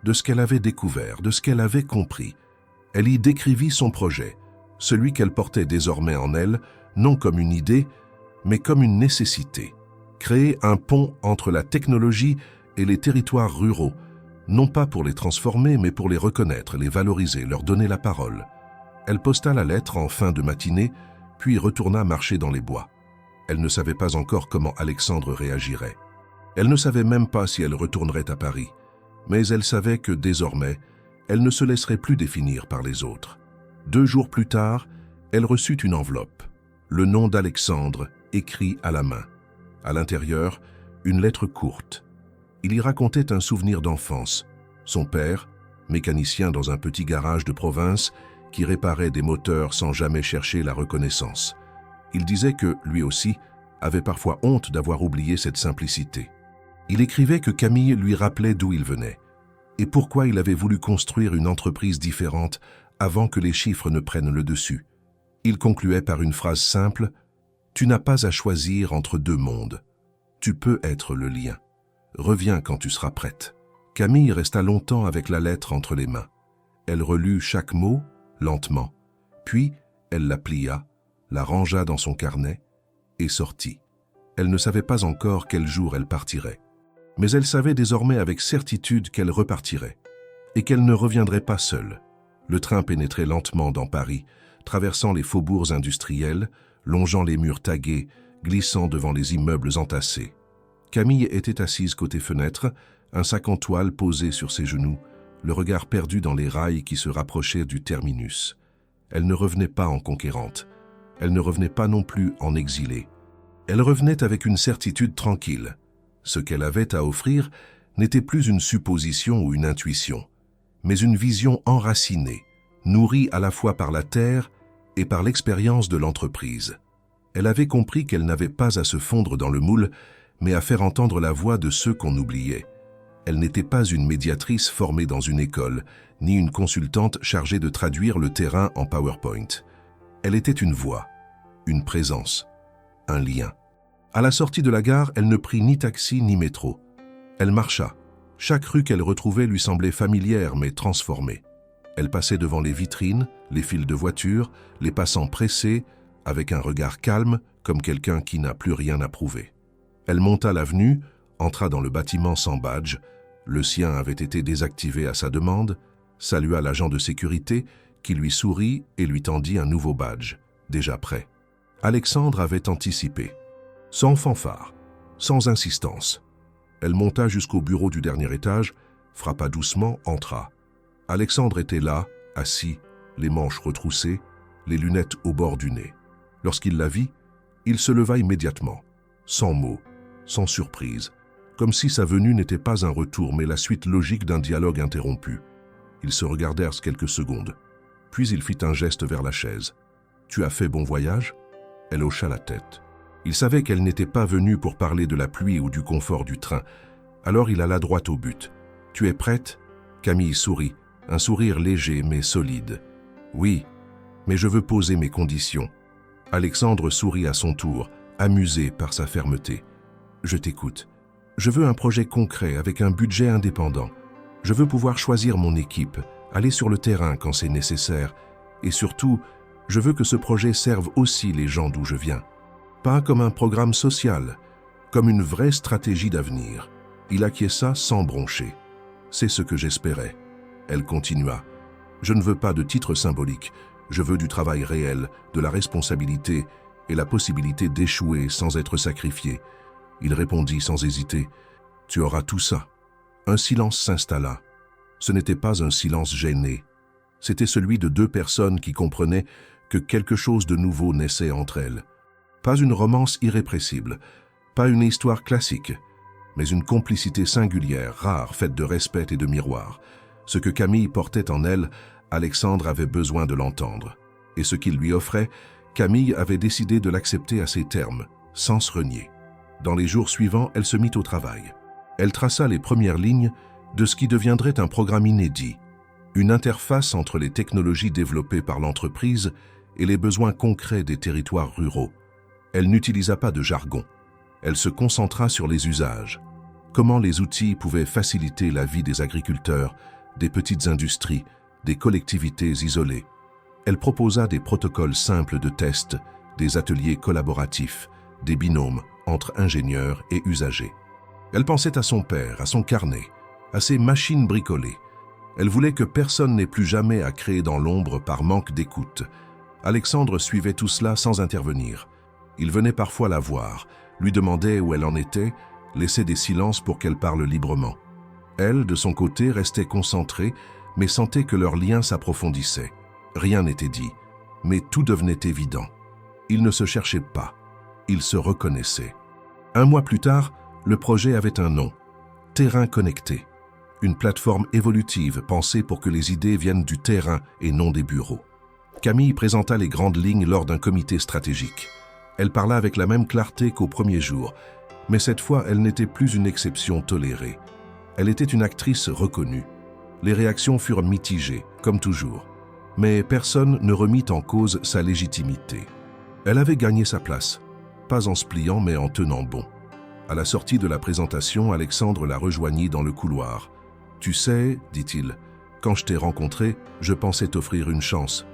de ce qu'elle avait découvert, de ce qu'elle avait compris. Elle y décrivit son projet, celui qu'elle portait désormais en elle, non comme une idée, mais comme une nécessité. Créer un pont entre la technologie et les territoires ruraux, non pas pour les transformer, mais pour les reconnaître, les valoriser, leur donner la parole. Elle posta la lettre en fin de matinée, puis retourna marcher dans les bois. Elle ne savait pas encore comment Alexandre réagirait. Elle ne savait même pas si elle retournerait à Paris, mais elle savait que désormais, elle ne se laisserait plus définir par les autres. 2 jours plus tard, elle reçut une enveloppe, le nom d'Alexandre écrit à la main. À l'intérieur, une lettre courte. Il y racontait un souvenir d'enfance. Son père, mécanicien dans un petit garage de province, qui réparait des moteurs sans jamais chercher la reconnaissance. Il disait que, lui aussi, avait parfois honte d'avoir oublié cette simplicité. Il écrivait que Camille lui rappelait d'où il venait et pourquoi il avait voulu construire une entreprise différente avant que les chiffres ne prennent le dessus. Il concluait par une phrase simple: « Tu n'as pas à choisir entre 2 mondes. Tu peux être le lien. Reviens quand tu seras prête. » Camille resta longtemps avec la lettre entre les mains. Elle relut chaque mot, lentement. Puis, elle la plia, la rangea dans son carnet et sortit. Elle ne savait pas encore quel jour elle partirait. Mais elle savait désormais avec certitude qu'elle repartirait et qu'elle ne reviendrait pas seule. Le train pénétrait lentement dans Paris, traversant les faubourgs industriels, longeant les murs tagués, glissant devant les immeubles entassés. Camille était assise côté fenêtre, un sac en toile posé sur ses genoux, le regard perdu dans les rails qui se rapprochaient du terminus. Elle ne revenait pas en conquérante. Elle ne revenait pas non plus en exilée. Elle revenait avec une certitude tranquille. Ce qu'elle avait à offrir n'était plus une supposition ou une intuition, mais une vision enracinée, nourrie à la fois par la terre et par l'expérience de l'entreprise. Elle avait compris qu'elle n'avait pas à se fondre dans le moule, mais à faire entendre la voix de ceux qu'on oubliait. Elle n'était pas une médiatrice formée dans une école, ni une consultante chargée de traduire le terrain en PowerPoint. Elle était une voix, une présence, un lien. À la sortie de la gare, elle ne prit ni taxi ni métro. Elle marcha. Chaque rue qu'elle retrouvait lui semblait familière mais transformée. Elle passait devant les vitrines, les files de voitures, les passants pressés, avec un regard calme, comme quelqu'un qui n'a plus rien à prouver. Elle monta l'avenue, entra dans le bâtiment sans badge. Le sien avait été désactivé à sa demande, salua l'agent de sécurité, qui lui sourit et lui tendit un nouveau badge, déjà prêt. Alexandre avait anticipé. Sans fanfare, sans insistance. Elle monta jusqu'au bureau du dernier étage, frappa doucement, entra. Alexandre était là, assis, les manches retroussées, les lunettes au bord du nez. Lorsqu'il la vit, il se leva immédiatement, sans mots, sans surprise, comme si sa venue n'était pas un retour, mais la suite logique d'un dialogue interrompu. Ils se regardèrent quelques secondes. Puis il fit un geste vers la chaise. « Tu as fait bon voyage ?» Elle hocha la tête. Il savait qu'elle n'était pas venue pour parler de la pluie ou du confort du train. Alors il alla droit au but. « Tu es prête ?» Camille sourit, un sourire léger mais solide. « Oui, mais je veux poser mes conditions. » Alexandre sourit à son tour, amusé par sa fermeté. « Je t'écoute. Je veux un projet concret avec un budget indépendant. Je veux pouvoir choisir mon équipe, aller sur le terrain quand c'est nécessaire. Et surtout, Je veux que ce projet serve aussi les gens d'où je viens. Pas comme un programme social, comme une vraie stratégie d'avenir. » Il acquiesça sans broncher. « C'est ce que j'espérais. » Elle continua. « Je ne veux pas de titre symbolique. Je veux du travail réel, de la responsabilité et la possibilité d'échouer sans être sacrifié. » Il répondit sans hésiter. « Tu auras tout ça. » Un silence s'installa. Ce n'était pas un silence gêné. C'était celui de deux personnes qui comprenaient que quelque chose de nouveau naissait entre elles. Pas une romance irrépressible, pas une histoire classique, mais une complicité singulière, rare, faite de respect et de miroir. Ce que Camille portait en elle, Alexandre avait besoin de l'entendre. Et ce qu'il lui offrait, Camille avait décidé de l'accepter à ses termes, sans se renier. Dans les jours suivants, elle se mit au travail. Elle traça les premières lignes de ce qui deviendrait un programme inédit, une interface entre les technologies développées par l'entreprise et les besoins concrets des territoires ruraux. Elle n'utilisa pas de jargon. Elle se concentra sur les usages. Comment les outils pouvaient faciliter la vie des agriculteurs, des petites industries, des collectivités isolées. Elle proposa des protocoles simples de test, des ateliers collaboratifs, des binômes entre ingénieurs et usagers. Elle pensait à son père, à son carnet, à ses machines bricolées. Elle voulait que personne n'ait plus jamais à créer dans l'ombre par manque d'écoute. Alexandre suivait tout cela sans intervenir. Il venait parfois la voir, lui demandait où elle en était, laissait des silences pour qu'elle parle librement. Elle, de son côté, restait concentrée, mais sentait que leur lien s'approfondissait. Rien n'était dit, mais tout devenait évident. Ils ne se cherchaient pas, ils se reconnaissaient. Un mois plus tard, le projet avait un nom, Terrain connecté, une plateforme évolutive pensée pour que les idées viennent du terrain et non des bureaux. Camille présenta les grandes lignes lors d'un comité stratégique. Elle parla avec la même clarté qu'au premier jour, mais cette fois, elle n'était plus une exception tolérée. Elle était une actrice reconnue. Les réactions furent mitigées, comme toujours, mais personne ne remit en cause sa légitimité. Elle avait gagné sa place, pas en se pliant, mais en tenant bon. À la sortie de la présentation, Alexandre la rejoignit dans le couloir. « Tu sais, dit-il, quand je t'ai rencontré, je pensais t'offrir une chance.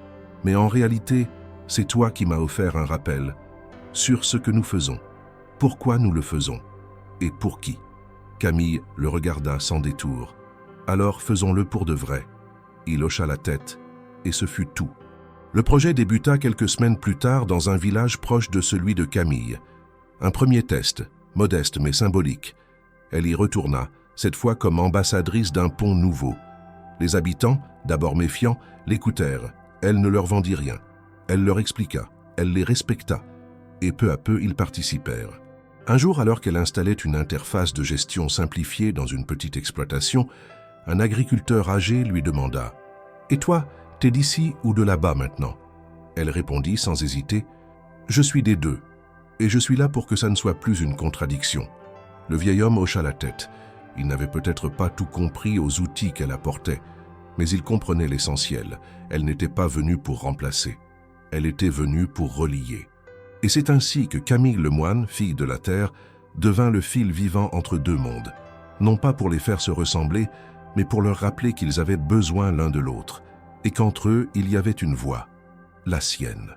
Mais en réalité, c'est toi qui m'as offert un rappel sur ce que nous faisons, pourquoi nous le faisons et pour qui. » Camille le regarda sans détour. « Alors faisons-le pour de vrai. » Il hocha la tête et ce fut tout. Le projet débuta quelques semaines plus tard dans un village proche de celui de Camille. Un premier test, modeste mais symbolique. Elle y retourna, cette fois comme ambassadrice d'un pont nouveau. Les habitants, d'abord méfiants, l'écoutèrent. Elle ne leur vendit rien. Elle leur expliqua, elle les respecta, et peu à peu ils participèrent. Un jour, alors qu'elle installait une interface de gestion simplifiée dans une petite exploitation, un agriculteur âgé lui demanda « Et toi, t'es d'ici ou de là-bas maintenant ?» Elle répondit sans hésiter « Je suis des deux, et je suis là pour que ça ne soit plus une contradiction. » Le vieil homme hocha la tête. Il n'avait peut-être pas tout compris aux outils qu'elle apportait, mais il comprenait l'essentiel. Elle n'était pas venue pour remplacer. Elle était venue pour relier. Et c'est ainsi que Camille Lemoine, fille de la terre, devint le fil vivant entre deux mondes, non pas pour les faire se ressembler, mais pour leur rappeler qu'ils avaient besoin l'un de l'autre, et qu'entre eux, il y avait une voie, la sienne.